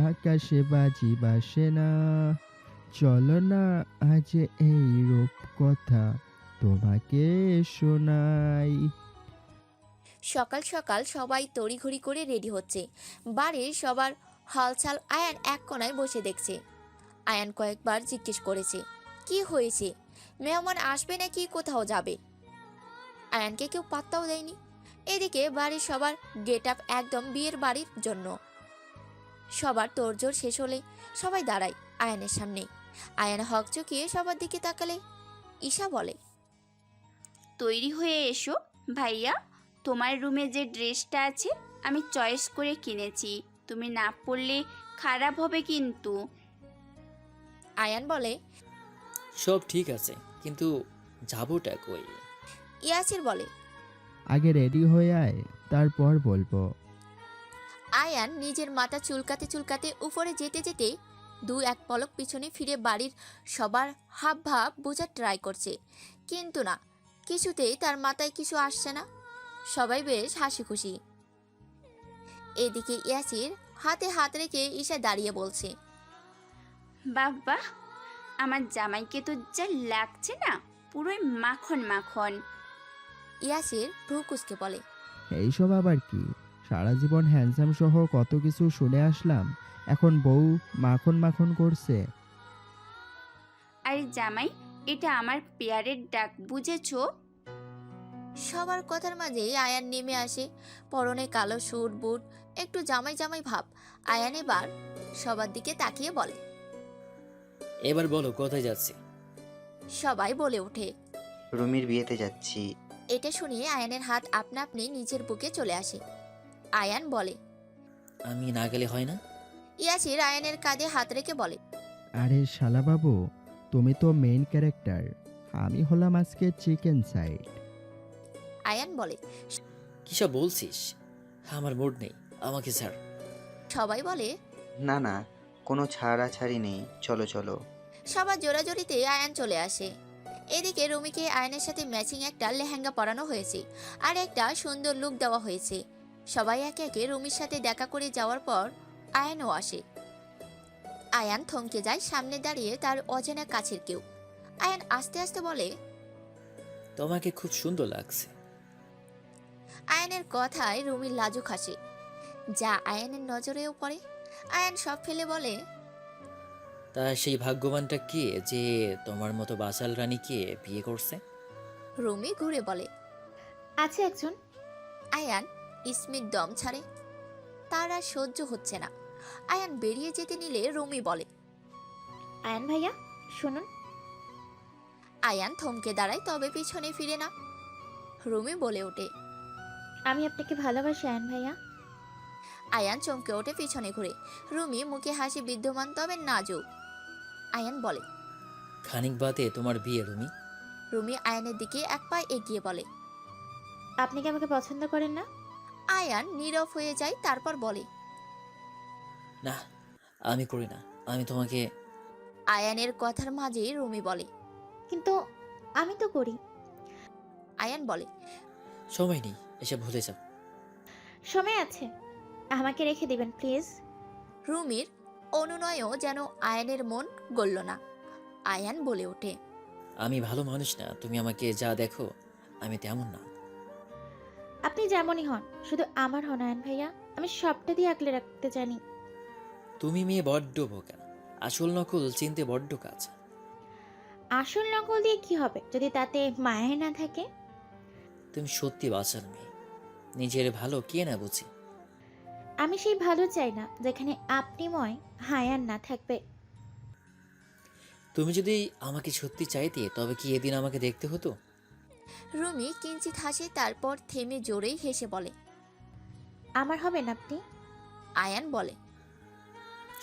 আকাশে বাজি বাসে না, চলো না আজ এই রূপ কথা তোমাকে শোনাই। সকাল সকাল সবাই তড়িঘড়ি করে রেডি হচ্ছে। বাড়ির সবার হালচাল আয়ান এক কোনায় বসে দেখছে। আয়ান কয়েকবার জিজ্ঞেস করেছে কি হয়েছে, মেহমান আসবে নাকি কোথাও যাবে। আয়ানকে কেউ পাত্তাও দেয়নি। এদিকে বাড়ির সবার গেট আপ একদম বিয়ের বাড়ির জন্য। সবার তোড়জোড় শেষ হলে সবাই দাঁড়ায় আয়ানের সামনে। আয়ান হকচকিয়ে সবার দিকে তাকালে ঈশা বলে, তৈরি হয়ে এসো ভাইয়া, তোমার রুমে যে ড্রেসটা আছে আমি চয়েস করে কিনেছি, তুমি না পরলে খারাপ হবে কিন্তু। আয়ান বলে, সব ঠিক আছে, কিন্তু যাবোটা কই? ইয়াসির বলে, আগে রেডি হয়ে আয়, তারপর বলবো। আয়ান নিজের মাথা চুলকাতে চুলকাতে উপরে যেতে যেতে দু এক পলক পিছনে ফিরে বাড়ির সবার হাব ভাব বোঝার ট্রাই করছে, কিন্তু না, কিছুতেই তার মাথায় কিছু আসছে না। সবাই বেশ হাসি খুশি। এদিকে ইয়াসির হাতে হাত রেখে ঈশা দাঁড়িয়ে বলছে, বাহ বাহ, আমার জামাইকে তো যা লাগছে না, পুরোই মাখন মাখন। ইয়াসির ভ্রু কুঁচকে বলে, এইসব আবার কি? সারা জীবন হ্যান্ডসাম সহ কত কিছু শুনে আসলাম, এখন বউ মাখন মাখন করছে। আরে জামাই, এটা আমার পেয়ারের ডাক, বুঝেছো? সবার কথার মাঝে আয়ান নেমে আসে। পরনে কালো স্যুট বুট, একটু জামাই জামাই ভাব। আয়ান এবার সবার দিকে তাকিয়ে বলে, এবার বলো কোথায় যাচ্ছি? সবাই বলে ওঠে। রুমির বিয়েতে যাচ্ছি। এটা শুনিয়ে আয়ানের হাত আপনা আপনি নিজের বুকে চলে আসে। আয়ান বলে, আমি না গেলে হয় না? ইয়াসির আয়ানের কাঁধে হাত রেখে বলে, আরে শালা বাবু, তুমি তো মেইন ক্যারেক্টার, আমি হলাম আজকে চিকেন সাইড। আয়ান বলে, কিসব বলছিস? আমার মুড নেই, আমাকে ছাড়। সবাই বলে, না না, কোনো ছাড়াছাড়ি নেই, চলো চলো। সবার জোরাজোরিতে আয়ান চলে আসে। এদিকে রুমিকে আয়ানের সাথে ম্যাচিং একটা লেহেঙ্গা পরানো হয়েছে আর একটা সুন্দর লুক দেওয়া হয়েছে। সবাই একে একে রুমির সাথে দেখা করে যাওয়ার পর আয়ানও আসে। আয়ান থমকে যায় সামনে দাঁড়িয়ে তার অচেনা কাছের কেউ। আয়ান আস্তে আস্তে বলে, তোমাকে খুব সুন্দর লাগছে। আয়ানের কথায় রুমির লাজুক হাসে, যা আয়ানের নজরেও পড়ে। আয়ান সব ফেলে বলে, তা সেই ভাগ্যবানটা কে যে তোমার মতো বাচাল রানীকে বিয়ে করছে? রুমি ঘুরে বলে, আছে একজন। আয়ান ইসমির দম ছাড়ে, তার আর সহ্য হচ্ছে না। আয়ান বেরিয়ে যেতে নিলে রুমি বলে, আয়ান ভাইয়া শুনুন। আয়ান থমকে দাঁড়ায়, তবে পিছনে ফিরে না। রুমি বলে ওঠে, আমি আপনাকে ভালোবাসি আয়ান ভাইয়া। আয়ান চমকে ওঠে পিছনে ঘুরে। রুমি মুখে হাসি বিদ্যমান, তবে নাজুক। আয়ান বলে, খানিক বাদে তোমার বিয়ে রুমি। রুমি আয়ানের দিকে এক পা এগিয়ে বলে, আপনি কি আমাকে পছন্দ করেন না? আয়ান নীরব হয়ে যায়, তারপর বলে, না, আমি করি না, আমি তোমাকে। আয়ানের কথার মাঝে রুমি বলে, কিন্তু আমি তো করি। আয়ান বলে, সময় নেই, এসে ভুলে যাও। সময় আছে, আমাকে রেখে দিবেন প্লিজ। রুমির অনুনয়েও যেন আয়ানের মন গলল না। আয়ান বলে ওঠে, আমি ভালো মানুষ না, তুমি আমাকে যা দেখো আমি তেমন না। আপনি যেমনই হন, শুধু আমার হন আয়ান ভাইয়া। আমি সবটা দিয়ে আগলে রাখতে জানি। তুমি মেয়ে বড্ড বোকা, আসল নকল চিনতে বড্ড কাজ। আসল নকল দিয়ে কি হবে যদি তাতে মায়া না থাকে? তুমি সত্যি বাঁচার মেয়ে, নিজের ভালো কে না বুঝি। আমি সেই ভালো চাই না যেখানে আপনি ময় হায়ান না থাকবে। তুমি যদি আমাকে সত্যি চাইতে তবে কি এদিন আমাকে দেখতে হতো? রুমি কিঞ্চিত হাসে, তারপর থেমে জোরেই হেসে বলে, আমার হবেন আপনি। আয়ান বলে,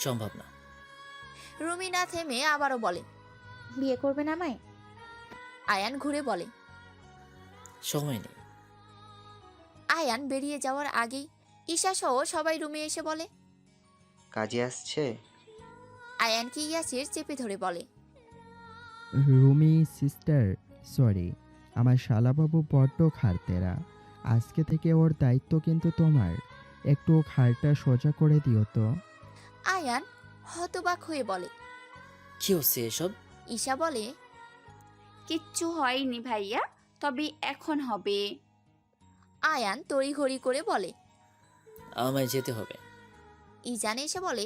সম্ভব না। রুমি না থেমে আবারও বলে, বিয়ে করবেন আমায়? আয়ান ঘুরে বলে, সময় নেই। আয়ান বেরিয়ে যাওয়ার আগেই ঈশা সহ সবাই রুমে এসে বলে। কাজে আসছে? আয়ানকে ইয়াসির চেপে ধরে বলে। রুমি সিস্টার, সরি, আমার শালাবাবু বড্ড খারতেরা। আজকে থেকে ওর দায়িত্ব কিন্তু তোমার। একটু ঘাড়টা সোজা করে দিও তো। আয়ান হতবাক হয়ে বলে। কি হচ্ছে এসব? ঈশা বলে। কিচ্ছু হয়নি ভাইয়া, তবে এখন হবে। আয়ান তড়িঘড়ি করে বলে। আমায় যেতে হবে। ইজান এসে বলে।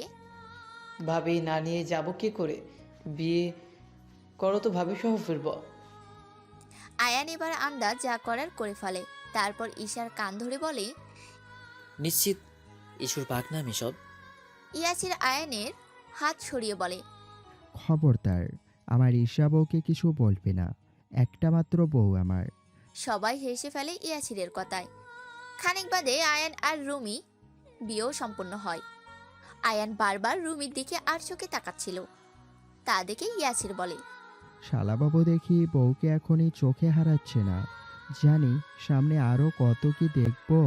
ভাবি না নিয়ে যাব কি করে? বিয়ে করো তো ভাবি সহ ফিরবো। আয়ান এবার আন্দাজ যা করার করে ফেলে। তারপর ঈশার কান ধরে বলে। নিশ্চিত ইস্যুর পাকনামি সব? ইয়াসির আয়ানের হাত সরিয়ে বলে। খবরদার, আমার ঈশা বউকে কিছু বলবে না। একটা মাত্র বউ আমার। সবাই হেসে ফেলে ইয়াসিরের কথায়। খানিক বাদে আয়ান আর রুমি বিয়েও সম্পন্ন হয়। আয়ান বারবার রুমির দিকে আর চোখে তাকাচ্ছিল। তা দেখে ইয়াসির বলে। শালাবাবু দেখি বউকে এখনই চোখে হারাচ্ছে না। জানি সামনে আরো কত কি দেখবো।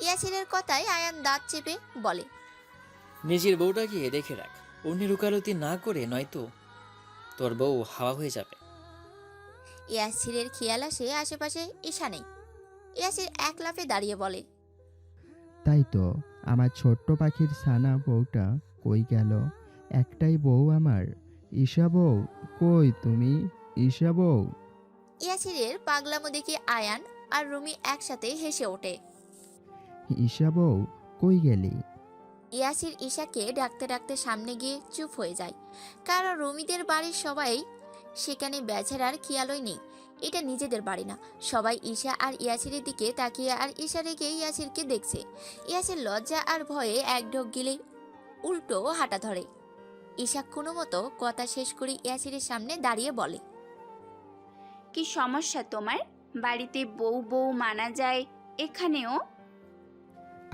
ইয়াসিরের কথায় আয়ান দাঁত চেপে বলে। নিজের বউটাকে দেখে রাখ, অন্যের উকালতি না করে, নয়তো তোর বউ হাওয়া হয়ে যাবে। ইয়াসিরের খেয়াল আসে আশেপাশে ঈশা নেই। ইয়াসির এক লাফে দাঁড়িয়ে বলে। তাই তো, আমার ছোট্ট পাখির ছানা বউটা কই গেল? একটাই বউ আমার। ঈশা বউ, কই তুমি? ঈশা বউ। ইয়াসিরের পাগলামো দেখে আয়ান আর রুমি একসাথে হেসে ওঠে। ঈশা বউ, কই গেলি? ইয়াসির ঈশাকে ডাকতে ডাকতে সামনে গিয়ে চুপ হয়ে যায়। কারণ রুমিদের বাড়ির সবাই সেখানে, বেচারার খেয়ালই নেই এটা নিজেদের বাড়ি না। সবাই ঈশা আর ইয়াসিরের দিকে তাকিয়ে আর ঈশা রেখে ইয়াসিরকে দেখছে। ইয়াসির লজ্জা আর ভয়ে এক ঢোক গিলে উল্টো হাঁটা ধরে। ঈশা কোনো মতো কথা শেষ করে ইয়াসিরের সামনে দাঁড়িয়ে বলে। কি সমস্যা তোমার? বাড়িতে বউ বউ মানা যায়, এখানেও?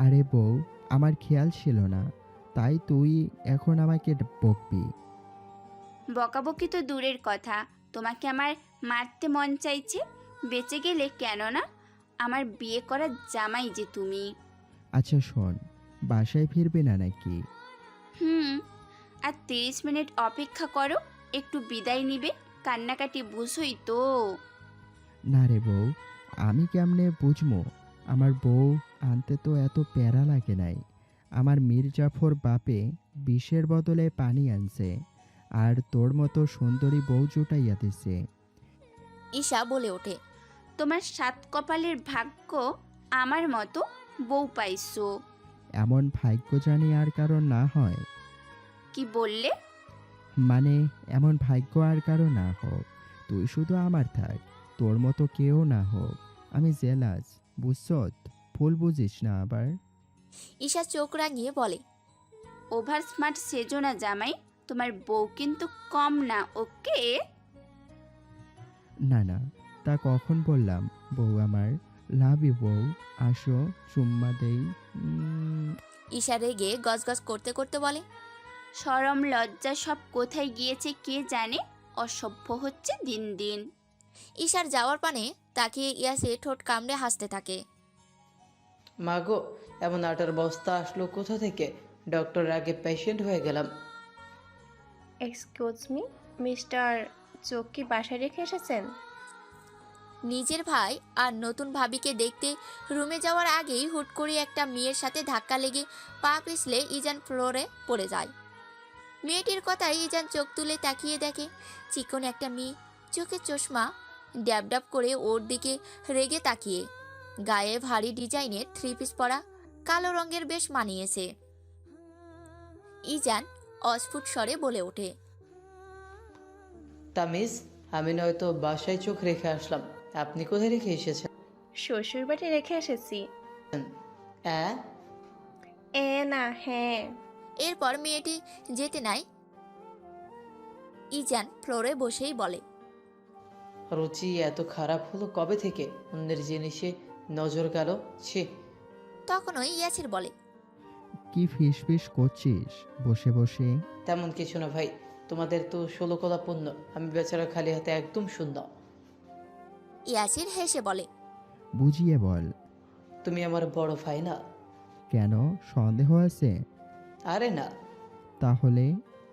আরে বউ, আমার খেয়াল ছিল না, তাই তুই এখন আমাকে বকবি? বকাবকি তো দূরের কথা, তোমাকে আমার মারতে মন চাইছে। বেঁচে গেলে কেন না, আমার বিয়ে করা জামাই যে তুমি। আচ্ছা শোন, বাসায় ফিরবি না নাকি? আর 30 মিনিট অপেক্ষা করো, একটু বিদায় নিবে। কান্নাকাটি বুঝোই তো। না রে বউ, আমি কেমনে বুঝবো? আমার বউ আনতে তো এত প্যারা লাগে নাই। আমার মির্জাফর বাপে বিষের বদলে পানি আনছে, আর তোর মতো সুন্দরী বউ জুটাইয়া দিছে। ঈশা বলে ওঠে। তোমার 7 কপালের ভাগ্য আমার মতো বউ পাইছো। এমন ভাগ্য জানি আর কারণ না হয়। কি বললে? মানে এমন ভাগ্য আর কারো না হোক, তুই শুধু আমার থাক, তোর মতো কেউ না হোক। আমি জেলাস, বুঝছত? ভুল বুঝিস না আবার। ঈশা চোখ রাঙিয়ে বলে। ওভার স্মার্ট সেজো না জামাই, তোমার বউ কিন্তু কম না, ওকে? না না, তা কখন বললাম? বউ আমার, লাভ ইউ বউ, আসো চুম্মা দেই। ঈশা রেগে গজগজ করতে করতে বলে। শরম লজ্জা সব কোথায় গিয়েছে কে জানে, অসভ্য হচ্ছে দিন দিন। ঈশার যাওয়ার পানে তাকিয়ে ইয়াসে ঠোঁট কামড়ে হাসতে থাকে। মাগো, এমন আটার বস্তা আসলো কোথা থেকে? ডক্টর আগে পেশেন্ট হয়ে গেলাম। এক্সকিউজ মি, মিস্টার চোখ কি বাসায় রেখে এসেছেন? নিজের ভাই আর নতুন ভাবিকে দেখতে রুমে যাওয়ার আগেই হুট করে একটা মেয়ের সাথে ধাক্কা লেগে পা পিছলে ইজান ফ্লোরে পড়ে যায়। মেয়েটির কথায় ইজান চোখ তুলে তাকিয়ে দেখে চিকন একটা মেয়ে, চোখে চশমা, ড্যাব ড্যাব করে ওর দিকে রেগে তাকিয়ে। গায়ে ভারী ডিজাইনের 3 পিস পরা, কালো রঙের বেশ মানিয়েছে। ইজান অস্ফুট স্বরে বলে ওঠে। তামিজ, আমি নয়তো বাসায় চোখ রেখে আসলাম, আপনি কোথায় রেখে এসেছেন? শ্বশুর বাড়ি রেখে এসেছি। এ না, হ্যাঁ। এরপর মেয়েটি যেতে নাই ইজান ফ্লোরে বসেই বলে। রুচি এত খারাপ হলো কবে থেকে? অন্যের জিনিসে নজর গেল, ছি। তখনই ইয়াসির বলে। কি ফিস ফিস করছিস বসে বসে? তেমন কিছু না ভাই, তোমাদের তো 16 কলা পণ্য, আমি বেচারা খালি হাতে একদম শূন্য। ইয়াসির হেসে বলে। বুঝিয়ে বল। তুমি আমার বড় ভাই না? কেন, সন্দেহ আছে? আরে না, তাহলে?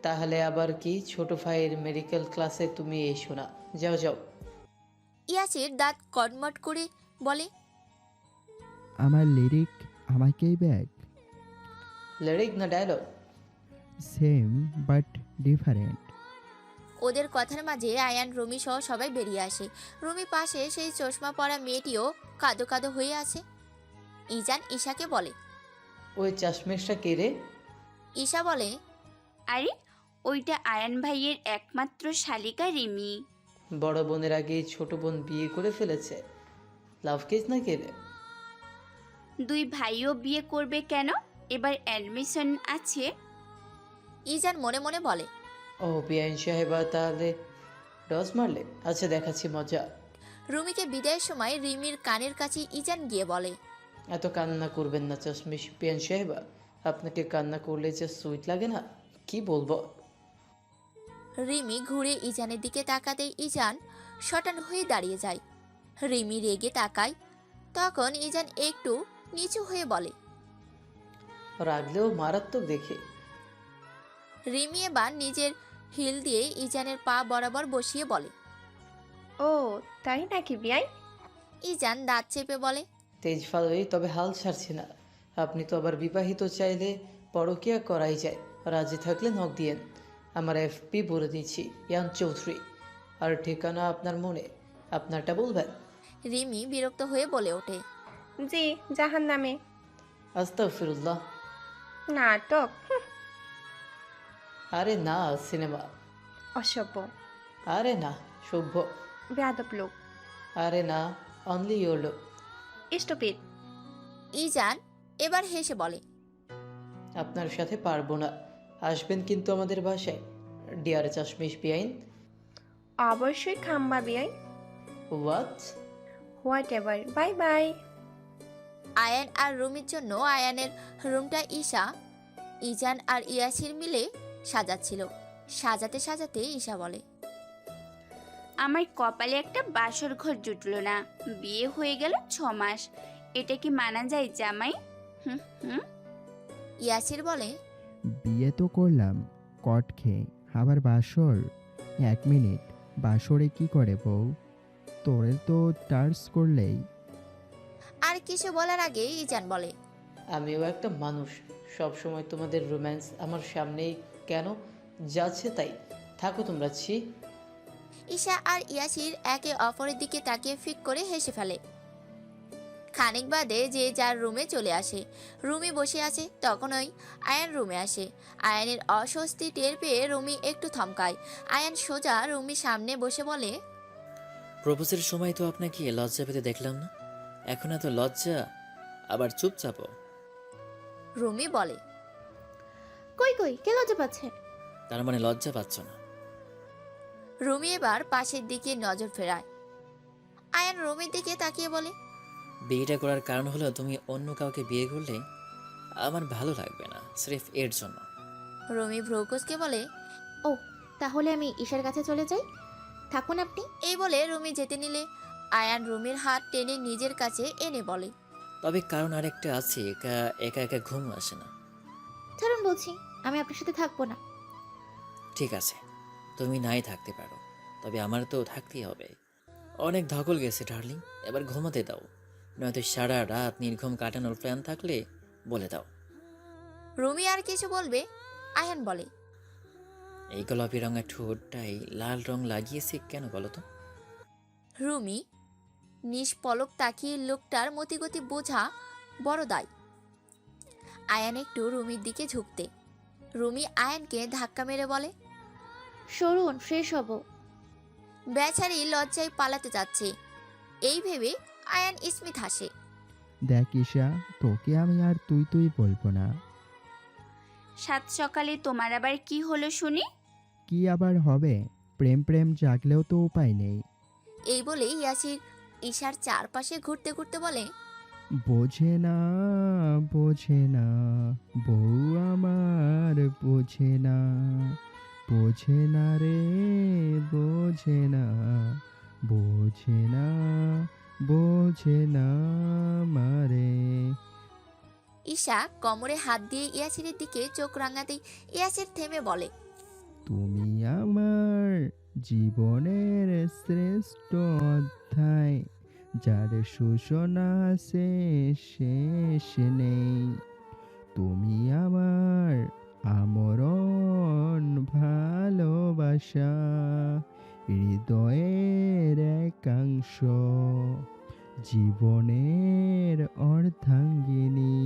তাহলে আবার কি? ছোট ভাইয়ের মেডিকেল ক্লাসে তুমি এসো না। যাও যাও। ইয়াসির দাঁত কটমট করে বলে, আমার লিরিক আমাকেই ব্যাগ। লিরিক না ডায়লগ? Same but different. ওদের কথার মাঝে আয়ান, রুমি সহ সবাই বেরিয়ে আসে। রুমি পাশে সেই চশমা পরা মেয়েটিও কাঁদো কাঁদো হয়ে আছে। ইজান ঈশাকে বলে। ওই চাশমেশটা কে রে? ঈশা বলে, আরে ওইটা আয়ান ভাইয়ের একমাত্র শালিকা রিমি। বড় বোনের আগে ছোট বোন বিয়ে করে ফেলেছে। লাভ কেস না কে রে? দুই ভাইও বিয়ে করবে কেন? এবার অ্যাডমিশন আছে। ইজান মনে মনে বলে। ও বিআইন সাহেবা, তাহলে ডস মারলে? আচ্ছা দেখাচ্ছি মজা। রুমিকে বিদায়ের সময় রিমির কানের কাছে ইজান গিয়ে বলে, এত কান্না করবেন না চশমিশ বিআইন সাহেবা। আপনাকে কান্না করলে যে সুইট লাগে না, কি বলবো। রিমি ঘুরে ইজানের দিকে তাকাতেই ইজান শটান হয়ে দাঁড়িয়ে যায়। রিমি রেগে তাকায়। তখন ইজান একটু নিচু হয়ে বলে। রাগলেও মারাত্মক দেখে। রিমি এবার নিজের হিল দিয়ে ইজানের পা বরাবর বসিয়ে বলে। ও তাই নাকি বিয়াই? ইজান দাঁত চেপে বলে, তেজ ফালোই, তবে হাল ছাড়ছি না। আপনি তো আবার বিবাহিত, চাইলে পরকিয়া করাই যায়। রাজি থাকলে নক দিয়েন। আমার এফপি বলে দিচ্ছি, ইয়ান চৌধুরী। আর ঠিকানা আপনার মনে, আপনারটা বলবেন? রিমি বিরক্ত হয়ে বলে ওঠে, জি, জাহান নামে। আস্তাগফিরুল্লাহ। নাটক। আরে না, সিনেমা। অসভ্য, আরে না, সভ্য। বেয়াদব লোক, আরে না, অনলি ইয়োর লোক। স্টুপিড। ইজান এবার হেসে বলে, আপনার সাথে পারবো না। আসবেন কিন্তু আমাদের বাসায়, ডিয়ার চাশমিশ বিআইন। অবশ্যই খাম্বা বিয়াই। What? Whatever, bye bye. Ayaan আর রুমির জন্য আয়ানের রুমটা ঈশা, ইজান আর ইয়াসির মিলে সাজাচ্ছিল। সাজাতে সাজাতে ঈশা বলে, আমার কপালে একটা বাসর ঘর জুটলো না। বিয়ে হয়ে গেল 6 মাস। এটা কি মানা যায় জামাই? হুম হুম। ইয়াসির বলে, বিয়ে তো করলাম কট খেয়ে, আবার বাসর? 1 মিনিট, বাসরে কি করে বউ? তোরে তো টার্স করলেই। আর কিছু বলার আগে ইজান বলে, আমিও একটা মানুষ। সব সময় তোমাদের রোম্যান্স আমার সামনেই কেন যাচ্ছে তাই? থাকো তোমরা। ছি। ঈশা আর ইয়াসির একে অপরের দিকে তাকিয়ে ফিক করে হেসে ফেলে। খানিক বাদে যে যার রুমে চলে আসে। রুমি বসে আছে, তখনই আয়ান রুমে আসে। আয়ানের অস্বস্তি টের পেয়ে রুমি একটু থমকায়। আয়ান সোজা রুমির সামনে বসে বলে, প্রপোজের সময় তো আপনাকে লজ্জা পেতে দেখলাম না, এখন এত লজ্জা, আবার চুপচাপও। রুমি বলে, কই কই, কে লজ্জা পাচ্ছে? তার মানে লজ্জা পাচ্ছ না? রুমি এবার পাশের দিকে নজর ফেরায়। আয়ান রুমির দিকে তাকিয়ে বলে, বিয়েটা করার কারণ হলো তুমি অন্য কাউকে বিয়ে করলে আমার ভালো লাগবে না, স্রেফ এর জন্য। রুমি ভ্রুকুচকে বলে, ও তাহলে আমি ঈশার কাছে চলে যাই, থাকুন আপনি। এই বলে রুমি যেতে নিলে আয়ান রুমির হাত টেনে নিজের কাছে এনে বলে, তবে কারণ আরেকটা আছে, একা একা একা ঘুম আসে না। ছাড়ুন বলছি, আমি আপনার সাথে থাকবো না। ঠিক আছে, তুমি নাই থাকতে পারো, তবে আমার তো থাকতেই হবে। অনেক ধকল গেছে ডার্লিং, এবার ঘুমাতে দাও, নয়তো সারা রাত নির্ঘুম কাটানোর প্ল্যান থাকলে বলে দাও। রুমি আর কিছু বলবে, আয়ান বলে, এই গোলাপি রঙের ঠোঁটটাই লাল রং লাগিয়েছে কেন বলো তো? রুমি নিষ্পলক তাকিয়ে লোকটার মতিগতি বোঝা বড় দায়। আয়ান একটু রুমির দিকে ঝুঁকতে রুমি আয়ানকে ধাক্কা মেরে বলে, সরুন, ফ্রেশ হব। বেচারি লজ্জায় পালাতে যাচ্ছে। এই ভেবে আয়ান স্মিত হাসে। দেখ ঈশা, তোকে আমি আর তুই তুই বলবো না। সাত সকালে তোমার আবার কি হলো শুনি? কি আবার হবে? প্রেম প্রেম জাগলেও তো উপায় নেই। এই বলে ইয়াসির ঈশার চারপাশে ঘুরতে ঘুরতে বলে, বোঝে না, বোঝে না, বউ আমার বোঝে না, বোঝে না রে, বোঝে না, বোঝে না, বোঝে না মারে। ঈশা কোমরে হাত দিয়ে ইয়াসিরের দিকে চোখ রাঙাতেই ইয়াসির থেমে বলে, তুমি আমার জীবনের শ্রেষ্ঠ অধ্যায়, যার সূচনা আছে শেষ নেই। তুমি আমার আমরণ ভালোবাসা, হৃদয়ের একাংশ, জীবনের অর্ধাঙ্গিনী।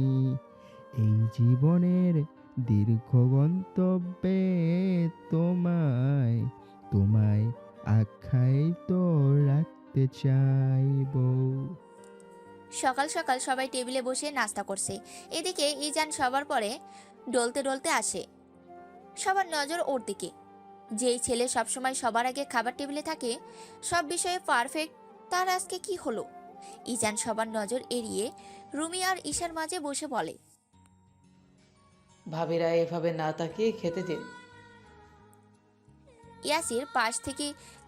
এই জীবনের দীর্ঘ গন্তব্যে তোমায় তোমায় আখ্যায়িত রাখতে চাইব। সকাল সকাল সবাই টেবিলে বসে নাস্তা করছে। এদিকে ইজান সবার পরে ডলতে ডলতে আসে। সবার নজর ওর দিকে। যেই ছেলে সবসময় সবার আগে খাবার টেবিলে থাকে, সব বিষয়ে পারফেক্ট, তার আজকে কি হলো? ইজান সবার নজর এড়িয়ে রুমি আর ঈশার মাঝে বসে বলে, ভাবিরা এভাবে না তাকিয়ে খেতে দিন। ইয়াসির পাশ থেকে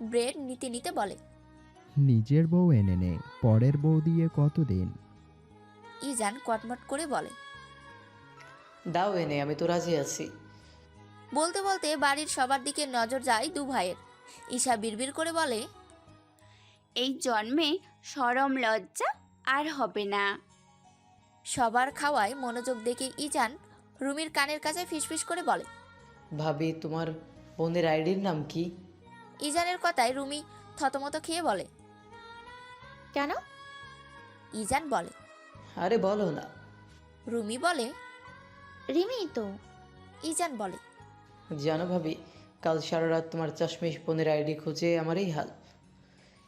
ব্রেড নিতে নিতে বলে, নিজের বউ এনে নে, পরের বউ দিয়ে কতদিন? ইজান কটমট করে বলে। দাও এনে, আমি তো রাজি আছি। বলতে বলতে বাড়ির সবার দিকে নজর যায় দু ভাইয়ের। ঈশা বিড়বিড় করে বলে, এই জন্মে শরম লজ্জা আর হবে না। সবার খাওয়ায় মনোযোগ দেখে ইজান রুমির কানের কাছে ফিসফিস করে বলে। ভাবি, তোমার বোনের আইডির নাম কি? ইজানের কথায় রুমি থতমত খেয়ে বলে। কেন? ইজান বলে। আরে বলো না। রুমি বলে, রিমি তো। ইজান বলে, জানো ভাবি, কাল সারা রাত তোমার চাশমিশ বোনের আইডি খুঁজে আমার এই হাল।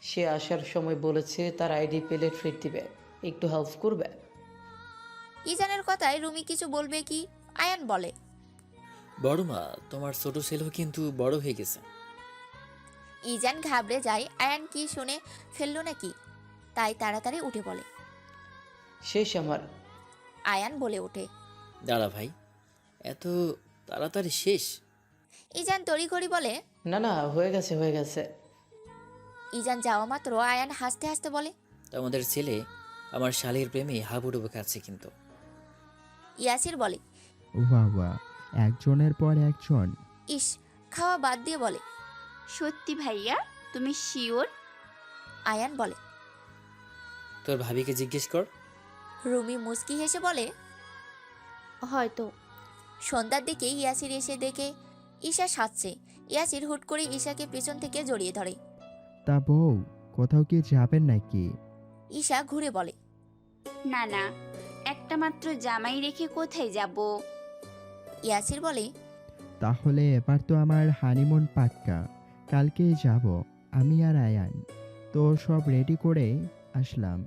সে আসার সময় বলেছে তার আইডি পেলে ট্রিট দিবে, একটু হেল্প করবে। ইজানের কথায় রুমি কিছু বলবে কি, আয়ান বলে, বড় মা, তোমার ছোট ছেলেও কিন্তু বড় হয়ে গেছে। ইজান ঘাবড়ে যায় আয়ান কি শুনে ফেললো নাকি, তাই তাড়াতাড়ি উঠে বলে। শেষ আমার। আয়ান বলে ওঠে, দাঁড়া ভাই, এত তাড়াতাড়ি শেষ? ইজান তড়িঘড়ি বলে, না না, হয়ে গেছে হয়ে গেছে। ইজান যাওয়া মাত্র আয়ান হাসতে হাসতে বলে, তোমাদের ছেলে আমার শালীর প্রেমে হাবুডুবু খাচ্ছে কিন্তু। ইয়াসির বলে, বাহ বাহ, একজনের পর একজন। ইস, খাওয়া বাদ দিয়ে বলে, সত্যি ভাইয়া, তুমি শিওর? আয়ান বলে। তোর ভাবিকে জিজ্ঞেস কর। রুমি মুস্কি হেসে বলে, হয়তো। সন্ধ্যার দিকে ইয়াসির এসে দেখে ঈশা সাজছে। ইয়াসির হুট করে ঈশাকে পেছন থেকে জড়িয়ে ধরে। তা বউ, কোথাও কি যাবেন নাকি? ঈশা ঘুরে বলে, না না, একটা মাত্র জামাই রেখে কোথায় যাব? ইয়াসির বলে, তাহলে এবার তো আমার হানিমুন পাক্কা, কালকেই যাব আমি আর আয়ান। তো সব রেডি করে আসলাম।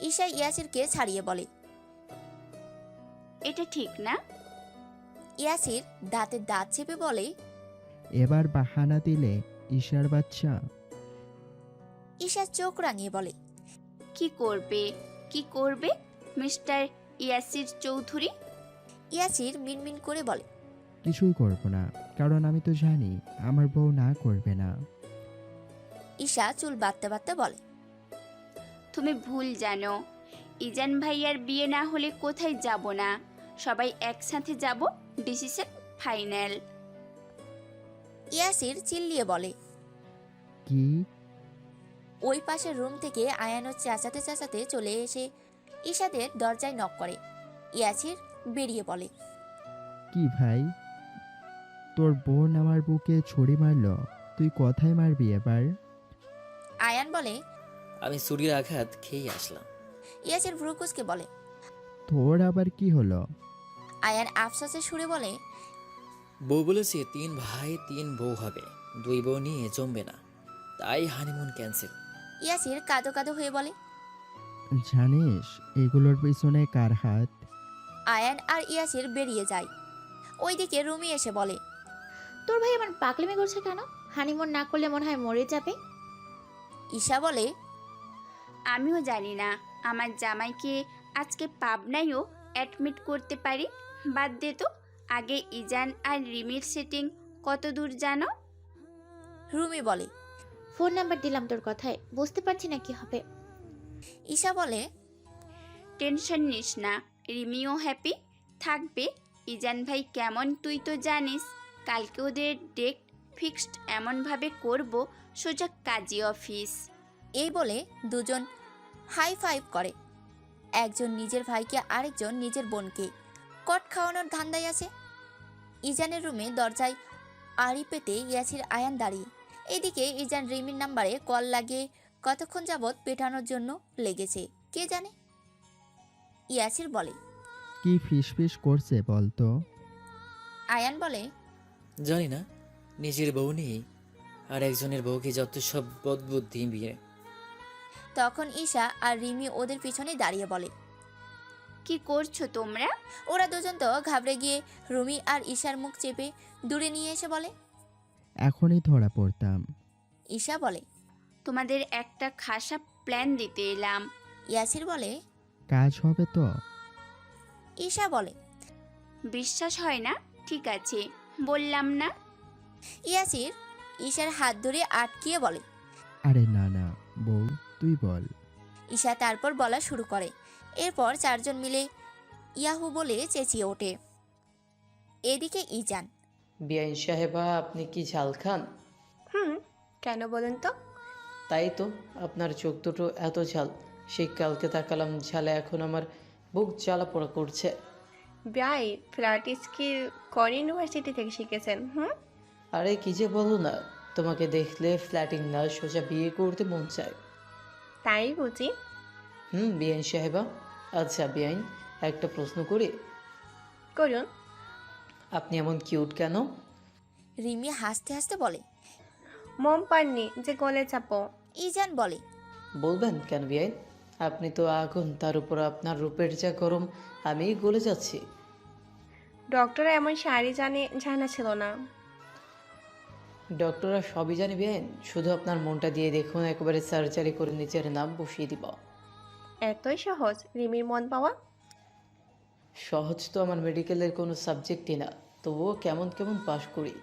ঈশা ইয়াসিরকে ছাড়িয়ে বলে। এটা ঠিক না। ইয়াসির দাঁতে দাঁত চেপে বলে, এবার বাহানা দিলে ঈশার বাচ্চা। ঈশা চোখ রাঙিয়ে বলে, কি করবে কি করবে মিস্টার ইয়াসির চৌধুরী? ইয়াসির মিনমিন করে বলে, কিছুই করব না, কারণ আমি তো জানি আমার বউ না করবে না। ঈশা চুল বাঁধতে বাঁধতে বলে, তুমি ভুল জানো। ইজান ভাইয়ার বিয়ে না হলে কোথায় যাব না, সবাই একসাথে যাব, ডিসিশন ফাইনাল। ইয়াসির চিল্লিয়ে বলে। কি? ওই পাশের রুম থেকে আয়ানো চেঁচাতে চেঁচাতে চলে এসে ঈশাদের দরজায় নক করে। ইয়াসির বেরিয়ে বলে, কি ভাই, তোর বোন আমার বুকে ছুরি মারলো, তুই কথাই মারবি এবার? আয়ান বলে, আমি ছুরির আঘাত খেয়ে আসলাম। ইয়াসির ভ্রুকুসকে বলে। তোর আবার কি হলো? আয়ান আফসোসে সুরে বলে, বউ বলেছে 3 ভাই 3 বউ হবে, 2 বউ নিয়ে জমবে না, তাই হানিমুন ক্যান্সেল। ইয়াসির কাঁদো কাঁদো হয়ে বলে। জানিস এগুলোর পিছনে কার হাত? আয়ান আর ইয়াসির বেরিয়ে যায়। ওইদিকে রুমি এসে বলে, তোর ভাই আমার পাগলামি করছে কেন? হানিমুন না করলে মনে হয় মরে যাবে। ঈশা বলে, আমিও জানি না, আমার জামাইকে আজকে পাবনায়ও অ্যাডমিট করতে পারি। বাদ দে তো, আগে ইজান আর রিমির সেটিং কত দূর জানো? রুমি বলে। ফোন নাম্বার দিলাম তোর কথায়, বুঝতে পারছি না কি হবে। ঈশা বলে, টেনশন নিস না, রিমিও হ্যাপি থাকবে। ইজান ভাই কেমন তুই তো জানিস। কালকে ওদের ডেট ফিক্সড এমনভাবে করব সোজা কাজী অফিস। এই বলে দুজন হাই ফাইভ করে। একজন নিজের ভাইকে, আরেকজন নিজের বোনকে কট খাওয়ানোর ধান্দায় আছে। ইজানের রুমে দরজায় আড়ি পেতে ইয়াসির আয়ান দাঁড়িয়ে। এদিকে ইজান রিমির নাম্বারে কল লাগিয়ে কতক্ষণ যাবৎ পেটানোর জন্য লেগেছে কে জানে। ইয়াসির বলে, কি ফিস করছে বলতো? আয়ান বলে, জানি না, নিজের বউ নেই আর একজনের বউকে যত সব বদবুদ্ধি বিয়ে। তখন ঈশা আর রিমি ওদের পিছনে দাঁড়িয়ে বলে, কি করছো তোমরা? ওরা দুজন তো ঘাবড়ে গিয়ে রুমি আর ঈশার মুখ চেপে দূরে নিয়ে এসে বলে। এখনই ধরা পড়তাম। ঈশা বলে, তোমাদের একটা খাসা প্ল্যান দিতে এলাম। ইয়াসির বলে, কাজ হবে তো? ঈশা বলে, বিশ্বাস হয় না? ঠিক আছে, বললাম না। ইয়াসির ঈশার হাত ধরে আটকিয়ে বলে। আরে না না বউ, তুই বল। ঈশা তারপর বলা শুরু করে। এরপর চারজন মিলে ইয়াহু বলে চেঁচিয়ে ওঠে। এদিকে ইজান, বিআইন সাহেবা, আপনি কি ঝাল খান? কেন বলুন তো? তাই তো, আপনার চোখ দুটো এত ঝাল। সেই কালকে তাকালাম ঝালে, এখন আমার বুক জ্বালা পোড়া করছে। ভাই ফ্ল্যাট স্কিল কোন ইউনিভার্সিটি থেকে শিখেছেন? আরে কি যে বলো না, তোমাকে দেখলে ফ্ল্যাটিং না সোজা বিয়ে করতে মন চায়। তাই বুঝি? বিআইন সাহেবা। আচ্ছা বিআইন, একটা প্রশ্ন করি? করুন। আপনি এমন কিউট কেন? রিমি হাসতে হাসতে বলে। মম পাননি যে গলে চাপো। ইজান বলে, বলবেন কেন বিআইন? আপনি তো আগুন, তার উপর আপনার রূপের যা গরম, আমি গলে যাচ্ছি। ডক্টর এমন শাড়ি জানা ছিল না। ডক্টররা সবই জানে বিআইন, শুধু আপনার মনটা দিয়ে দেখুন, একেবারে সার্জারি করে নিচের নাম বসিয়ে দিব। এতই সহজ রিমির মন পাওয়া? সহজ তো আমার মেডিকেলের কোনো সাবজেক্টই না, তবুও কেমন কেমন পাশ করি।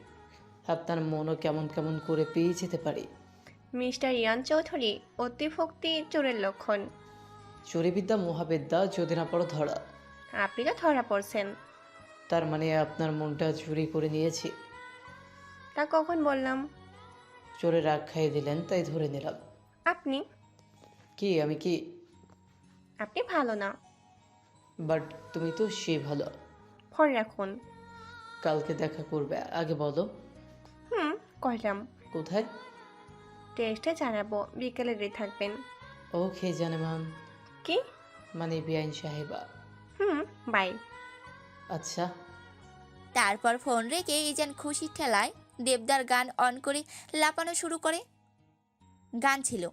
আপনার মনও কেমন কেমন করে পেয়ে যেতে পারি। মিস্টার ইয়ান চৌধুরী, অতিভক্তি চোরের লক্ষণ। চুরিবিদ্যা মহাবিদ্যা, যদি না পড়ো ধরা। আপনি তো ধরা পড়ছেন। তার মানে আপনার মনটা চুরি করে নিয়েছি? তা কখন বললাম? চোরে রাগ খাইয়ে দিলেন তাই ধরে নিলাম। আপনি কি আমি কি? আপনি ভালো না। বাট তুমি তো সে ভালো। ফোন রাখুন। কালকে দেখা করবে, আগে বলো। কইলাম। কোথায়? টেস্টে জানাবো, বিকেলে রেডি থাকবেন। ওকে জানেমান। কি? মানে বিআইন সাহেবা। বাই। আচ্ছা। তারপর ফোন রেখে ইজান খুশি ঠেলায় দেবদার গান অন করে লাপানো শুরু করে। গান ছিল,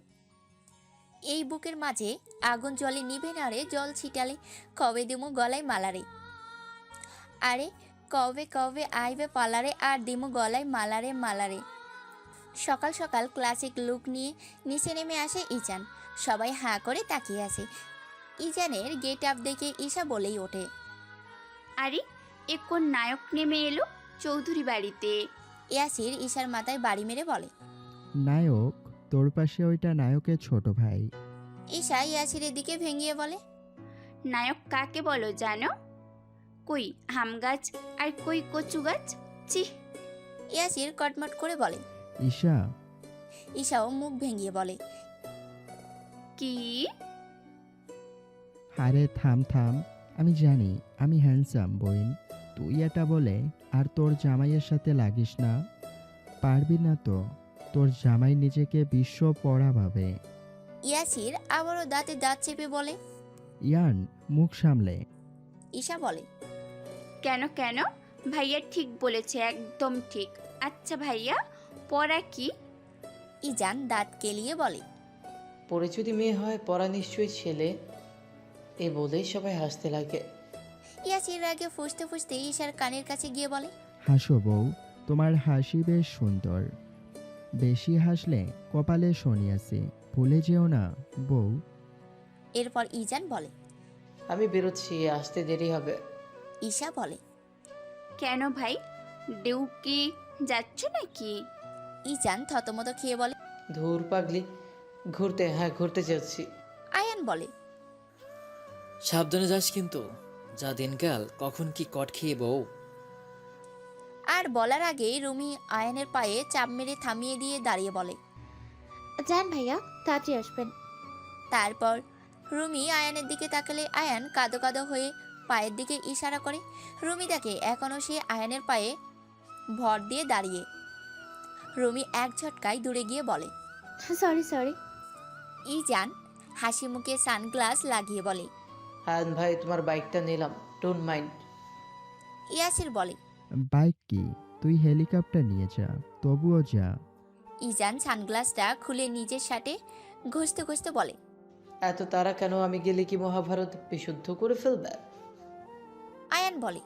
এই বুকের মাঝে আগুন জলে নিভে না রে, জল ছিটালে কবে দিমু গলায় মালারে, আরে কবে কবে আইবে পালারে, আর দিমু গলায় মালারে মালারে। সকাল সকাল ক্লাসিক লুক নিয়ে নিচে নেমে আসে ইজান। সবাই হাঁ করে তাকিয়ে আছে। ইজানের গেট আপ দেখে ঈশা বলেই ওঠে, আরে এ কোন নায়ক নেমে এলো চৌধুরী বাড়িতে? ইয়াসির ঈশার মাথায় বাড়ি মেরে বলে, নায়ক? তোর পাশে ওইটা নায়কের ছোট ভাই। ঈশা ইয়াসিরের দিকে ভেঙিয়ে বলে, নায়ক কাকে বলো জানো? কই হাম গাছ আর কই কচু গাছ। চিহ। ইয়াসির কটমট করে বলে। ঈশা? ঈশাও মুখ ভেঙিয়ে বলে, কি? আরে থাম থাম, আমি জানি আমি হ্যান্ডসাম বইন, তুই এটা বলে আর তোর জামাইয়ের সাথে লাগিস না, পারবি না তো। তোর জামাই নিজেকে বিশ্ব পড়া ভাবে। ইয়াসির আবারও দাঁতে দাঁত চেপে বলে, ইয়ান মুখ সামলে। ঈশা বলে, কেন কেন? ভাইয়া ঠিক বলেছে, একদম ঠিক। আচ্ছা ভাইয়া, পড়া কি? ইজান দাঁত কেলিয়ে বলে, পরে যদি মেয়ে হয় পড়া নিশ্চয়ই ছেলে। এই বলেই সবাই হাসতে লাগে। ইয়াসির আগে ফুসতে ফুসতে ঈশার কানের কাছে গিয়ে বলে, হাসো বউ, তোমার হাসি বেশ সুন্দর, বেশি হাসলে কপালে শনি আছে, ভুলে যেও না বউ। এরপর ইজান বলে, আমি বেরোচ্ছি, আসতে দেরি হবে। ঈশা বলে, কেন ভাই, ডিউটি যাচ্ছ নাকি? ইজান থতমত খেয়ে বলে, ধুর পাগলি, ঘুরতে, হ্যাঁ ঘুরতে যাচ্ছি। আয়ান বলে, সাবধানে যাস কিন্তু। যা দিনকাল, কখন কি কট খেয়ে বউ। আর বলার আগেই রুমি আয়ানের পায়ে চাপ মেরে থামিয়ে দিয়ে দাঁড়িয়ে বলে। যান ভাইয়া, তাড়াতাড়ি আসবেন। তারপর রুমি আয়ানের দিকে তাকালে আয়ান কাঁদো কাঁদো হয়ে পায়ের দিকে ইশারা করে। রুমি দেখে এখনও সে আয়ানের পায়ে ভর দিয়ে দাঁড়িয়ে। রুমি এক ঝটকায় দূরে গিয়ে বলে। সরি। ইজান হাসি মুখে সানগ্লাস লাগিয়ে বলে। আয়ান ভাই, তোমার বাইকটা নিলাম, ডোন্ট মাইন্ড। ইয়াসির বলে। বাইক কি? তুই হেলিকপ্টার নিয়ে যা, তবুও যা। ইজান সানগ্লাসটা খুলে নিজের শার্টে ঘষতে ঘষতে বলে। এত তারা কেন? আমি গেলে কি মহাভারত বিশুদ্ধ করে ফেলবে? আয়ান বলে।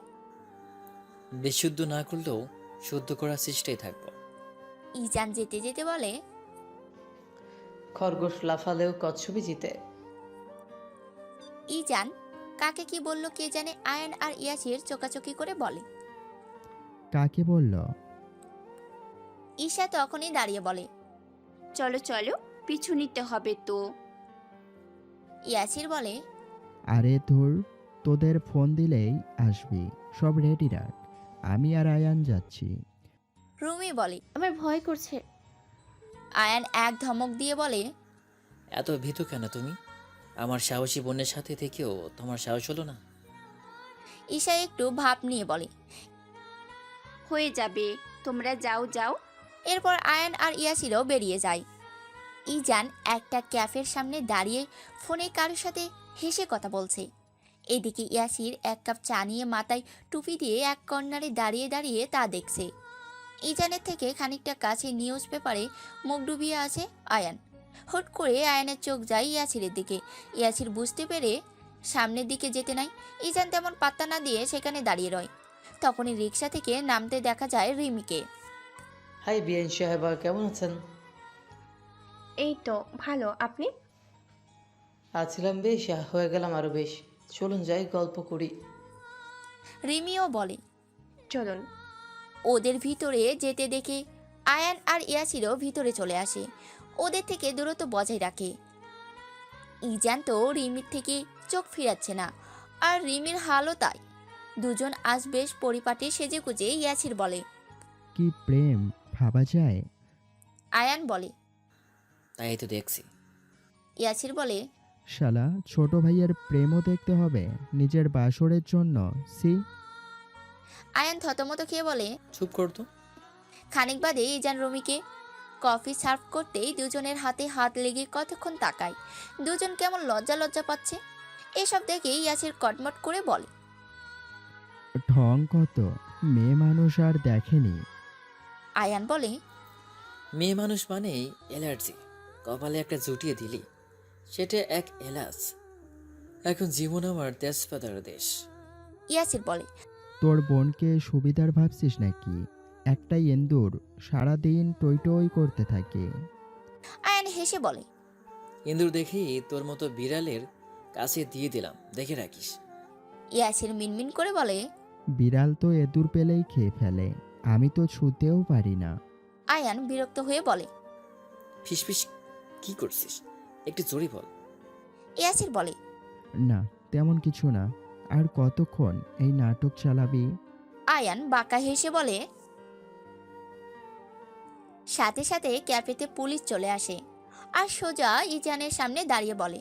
বিশুদ্ধ না করলেও শুদ্ধ করার চেষ্টায় থাকবো। ইজান যেতে যেতে বলে। খরগোশ লাফালেও কচ্ছপই জিতে। ইজান কাকে কি বলল কে জানে, আয়ান আর ইয়াসির চোকাচোকি করে বলে। কাকে বলল? ঈশা তখনই দাঁড়িয়ে বলে। চলো চলো, পিছু নিতে হবে তো। ইয়াসির বলে। আরে ধুর, তোদের ফোন দিলেই আসবি, সব রেডি রাখ, আমি আর আয়ান যাচ্ছি। রুমি বলে। আমার ভয় করছে। আয়ান এক ধমক দিয়ে বলে। এত ভীতু কেন তুমি? আমার সাহসী বোনের সাথে থেকেও তোমার সাহস হলো না? ঈশা একটু ভাব নিয়ে বলে। হয়ে যাবে, তোমরা যাও যাও। এরপর আয়ান আর ইয়াসিরও বেরিয়ে যায়। ইজান একটা ক্যাফের সামনে দাঁড়িয়ে ফোনে কারোর সাথে হেসে কথা বলছে। এদিকে ইয়াসির এক কাপ চা নিয়ে মাথায় টুপি দিয়ে এক কর্নারে দাঁড়িয়ে দাঁড়িয়ে তা দেখছে। ইজানের থেকে খানিকটা কাছে নিউজ পেপারে মুখ ডুবিয়ে আছে আয়ান। হুট করে আয়ানের চোখ যায় ইয়াসিরের দিকে। ইয়াসির বুঝতে পেরে সামনের দিকে যেতে নাই। ইজান তেমন পাত্তা না দিয়ে সেখানে দাঁড়িয়ে রয়। তখনই রিক্সা থেকে নামতে দেখা যায় রিমিকে। হাই বিআইন সাহেবা, কেমন আছেন? এই তো ভালো, আপনি? আছিলাম বেশ, হয়ে গেলাম আরো বেশ। চলুন যাই, গল্প করি। রিমিও বলে। চলুন। ওদের ভিতরে যেতে দেখে আয়ান আর ইয়াসিরও ভিতরে চলে আসে। ওদের থেকে দূরত্ব বজায় রাখে। ইজান তো রিমির থেকে চোখ ফিরাচ্ছে না, আর রিমির হালও তাই। দুজন আজ বেশ পরিপাটি সেজে গুজে। ইয়াসির বলে। কি প্রেম ভাবা যায়? আয়ান বলে। তাই তো দেখছি। ইয়াসির বলে। শালা, ছোট ভাইয়ের প্রেমও দেখতে হবে নিজের বাসরের জন্য? সি। আয়ান থতমত খেয়ে বলে। চুপ কর তো। খানিক বাদে ইজান রুমিকে কফি সার্ভ করতেই দুজনের হাতে হাত লেগে কতক্ষণ তাকায়। দুজন কেমন লজ্জা লজ্জা পাচ্ছে। এসব দেখে ইয়াসির কটমট করে বলে। ঢং কত, মেয়ে মানুষ আর দেখেনি। আয়ান বলে। মেয়ে মানুষ মানেই অ্যালার্জি। কপালে একটা জুটিয়ে দিলি, সেটা এক এলাচ। এখন জীবন আমার তেজপাতার দেশ। ইয়াসির বলে। তোর বোনকে সুবিধার ভাবছিস নাকি? একটাই এন্দুর, সারাদিন টই টই করতে থাকে। আয়ান হেসে বলে। ইন্দুর দেখেই তোর মতো বিড়ালের কাছে দিয়ে দিলাম, দেখে রাখিস। ইয়াসির মিনমিন করে বলে। বিড়াল তো এঁদুর পেলেই খেয়ে ফেলে, আমি তো ছুতেও পারি না। আয়ান বিরক্ত হয়ে বলে। ফিসফিস কি করছিস? একটু জোরে বল। ইয়াসির বলে। না, তেমন কিছু না। আর কতক্ষণ এই নাটক চালাবি? আয়ান বাঁকা হেসে বলে। সাথে সাথে ক্যাফেতে পুলিশ চলে আসে আর সোজা ইজানের সামনে দাঁড়িয়ে বলে।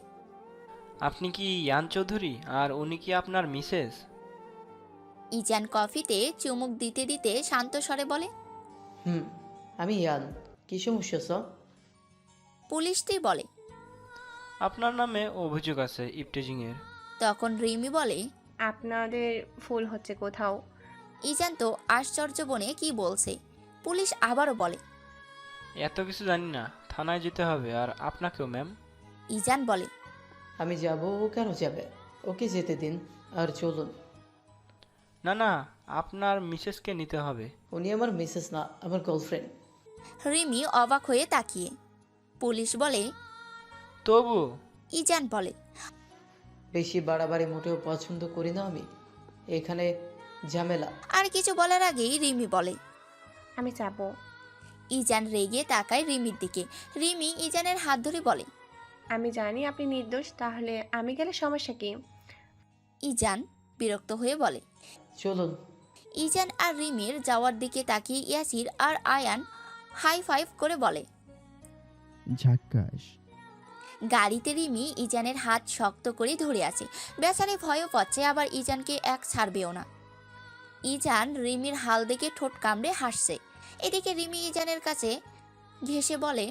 আপনি কি ইয়ান চৌধুরী? আর উনি কি আপনার মিসেস? ইজান কফিতে চুমুক দিতে দিতে শান্ত স্বরে বলে। আমি ইয়ান। কি সমস্যা স্যার? পুলিশটি বলে। আপনার নামে অভিযোগ আছে ইপটেজিংয়ের। তখন রিমি বলে। আপনাদের ফুল হচ্ছে কোথাও। ইজান তো আশ্চর্য বনে কি বলছে। পুলিশ আবারও বলে। এত কিছু জানি না, থানায় যেতে হবে। আর আপনাকেও ম্যাম। ইজান বলে। আমি যাব, ও কেন যাবে? ওকে যেতে দিন আর চলুন। না না, আপনার মিসেসকে নিতে হবে। উনি আমার মিসেস না, আমার গার্লফ্রেন্ড। রিমি অবাক হয়ে তাকিয়ে। পুলিশ বলে। তবু। ইজান বলে। বেশি বাড়াবাড়ি মোটেও পছন্দ করি না আমি, এখানে ঝামেলা। আর কিছু বলার আগেই রিমি বলে। আমি যাব। ইজান রেগে তাকায় রিমির দিকে। রিমি ইজানের হাত ধরে বলে। আমি জানি আপনি নির্দোষ, তাহলে আমি গেলে সমস্যা কি? ইজান বিরক্ত হয়ে বলে। চলুন। ইজান আর রিমির যাওয়ার দিকে তাকিয়ে ইয়াসির আর আয়ান হাই ফাইভ করে বলে। ঝাক্কাস। গাড়িতে রিমি ইজানের হাত শক্ত করে ধরে আছে। বেচারে ভয়ও পাচ্ছে, আবার ইজানকে এক ছাড়বেও না। ইজান রিমির হাল দেখে ঠোঁট কামড়ে হাসছে। এদিকে রিমি ইজানের কাছে ঘেঁষে বলে,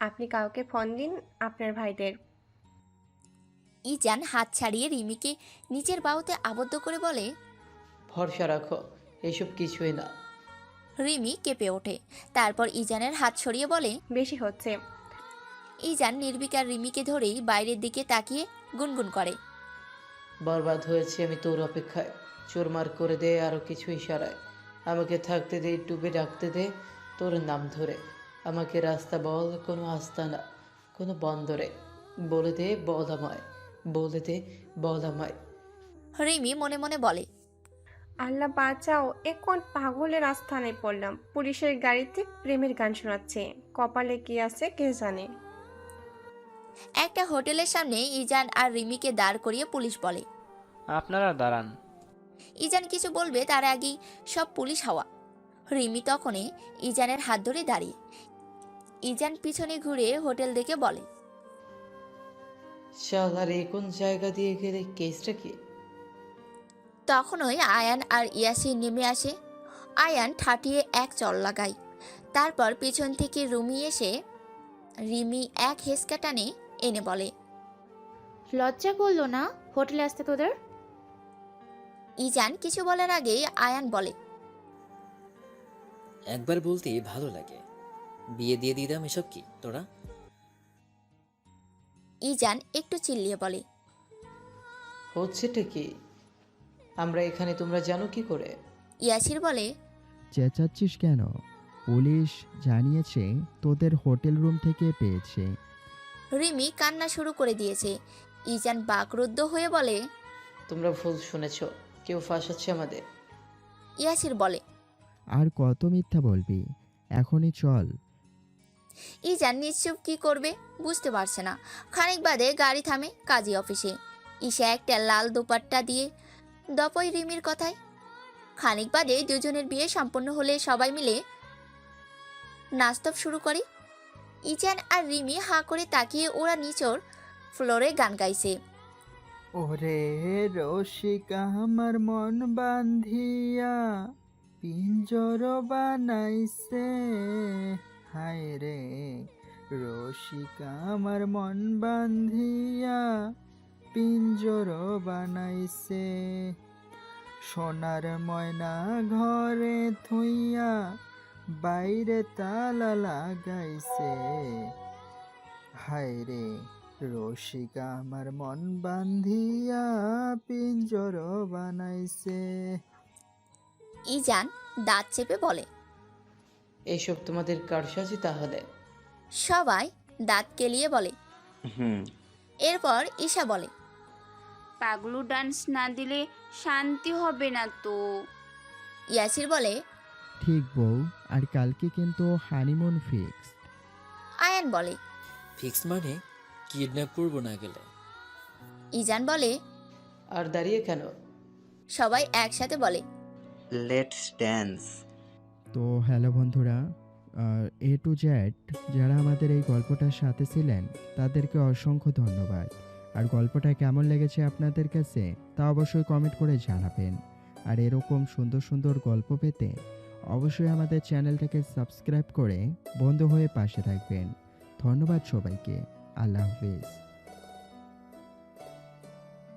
আপনি কাউকে ফোন দিন আপনার ভাইদের। ইজান হাত ছাড়িয়ে রিমিকে নিচের বাহুতে আবদ্ধ করে বলে। ভরসা রাখো, এসব কিছুই না। রিমি কেঁপে ওঠে, তারপর ইজানের হাত সরিয়ে বলে। বেশি হচ্ছে। ইজান নির্বিকার রিমিকে ধরেই বাইরের দিকে তাকিয়ে গুনগুন করে। বরবাদ হয়েছে আমি তোর অপেক্ষায়। চোরমার করে দে আরো কিছু ইশারায়। আমাকে থাকতে দে, ডুবে ডাকতে দে তোর নাম ধরে। আমাকে রাস্তা বল, কোনো আস্তানা, কোনো বন্দরে। বলে দে বল আমায়, বলে দে বল আমায়। রিমি মনে মনে বলে, আল্লাহ বাঁচাও, এ কোন পাগলের আস্থানে পড়লাম। পুলিশের গাড়িতে প্রেমের গান শোনাচ্ছে। কপালে কি আছে কে জানে। একটা হোটেলের সামনে ইজান আর রিমিকে দাঁড় করিয়ে পুলিশ বলে। আপনারা দাঁড়ান। ইজান কিছু বলবে তার আগেই সব পুলিশ হাওয়া। রিমি তখনই ইজানের হাত ধরে দাঁড়িয়ে। ইজান পিছনে ঘুরে হোটেল দেখে বলে, শালার এই কোন জায়গা দিয়ে গেলে কেসটা কি? তখনই আয়ান আর ইয়াসির নেমে আসে। আয়ান ঠাটিয়ে এক চল লাগায়, তারপর পিছন থেকে রুমি এসে রিমি এক হেসকা টানে এনে বলে। লজ্জা করলো না হোটেলে আসতে তোদের? ইজান কিছু বলার আগেই আয়ান বলে, একবার বলতে ভালো লাগে, বিয়ে দিয়ে দিতাম। এসব কি তোরা? ইজান একটু চিল্লিয়ে বলে, হচ্ছেটা কি? আমরা এখানে, তোমরা জানো কি করে? ইয়াসির বলে, চেঁচাচ্ছিস কেন? পুলিশ জানিয়েছে তোদের হোটেল রুম থেকে পেয়েছে। রিমি কান্না শুরু করে দিয়েছে। ইজান বাকরুদ্ধ হয়ে বলে, তোমরা ভুল শুনেছ, কেউ ফাঁসাচ্ছে আমাদের। ইয়াসির বলে, আর কত মিথ্যা বলবি? এখনই চল। ইজান নিশ্চুপ কি করবে বুঝতে পারছে না। খানিক বাদে গাড়ি থামে কাজী অফিসে। ঈশা একটা লাল দোপাট্টা দিয়ে দপই রিমির কথায়। খানিক বাদে দুজনের বিয়ে সম্পন্ন হলে সবাই মিলে নাস্তা শুরু করে। ইজান আর রিমি হাঁ করে তাকিয়ে ওরা নিচর ফ্লোরে গান গাইছে। ওরে রসিকা আমার মন বান্ধিয়া পিঞ্জর বানাইছে, হায় রে রসিকা আমার মন বান্ধিয়া পিঞ্জর বানাইছে, সোনার ময়না ঘরে থুইয়া বাইরে তালা লাগাইছে, হায় রে রসিকা আমার মন বান্ধিয়া পিঞ্জর বানাইছে। ইজান দাঁত চেপে বলে, এইসব তোমাদের কারসাজি তাহলে? সবাই দাঁত কেলিয়ে বলে। এরপর ঈশা বলে, পাগলু ডান্স না দিলে শান্তি হবে না তো। ইয়াসির বলে, ঠিক বউ, আর কালকে কিন্তু হানিমুন ফিক্স। আয়ান বলে, ফিক্স মানে কিডন্যাপ করবো না গেলে। ইজান বলে, আর দাঁড়িয়ে কেন? সবাই একসাথে বলে, লেটস ড্যান্স। তো হ্যালো বন্ধুরা, এ টু জেড যারা আমাদের এই গল্পটার সাথে ছিলেন তাদেরকে অসংখ্য ধন্যবাদ। আর গল্পটা কেমন লেগেছে আপনাদের কাছে তা অবশ্যই কমেন্ট করে জানাবেন। আর এরকম সুন্দর সুন্দর গল্প পেতে অবশ্যই আমাদের চ্যানেলটাকে সাবস্ক্রাইব করে বন্ধু হয়ে পাশে থাকবেন। ধন্যবাদ সবাইকে। আল্লাহ হাফেজ।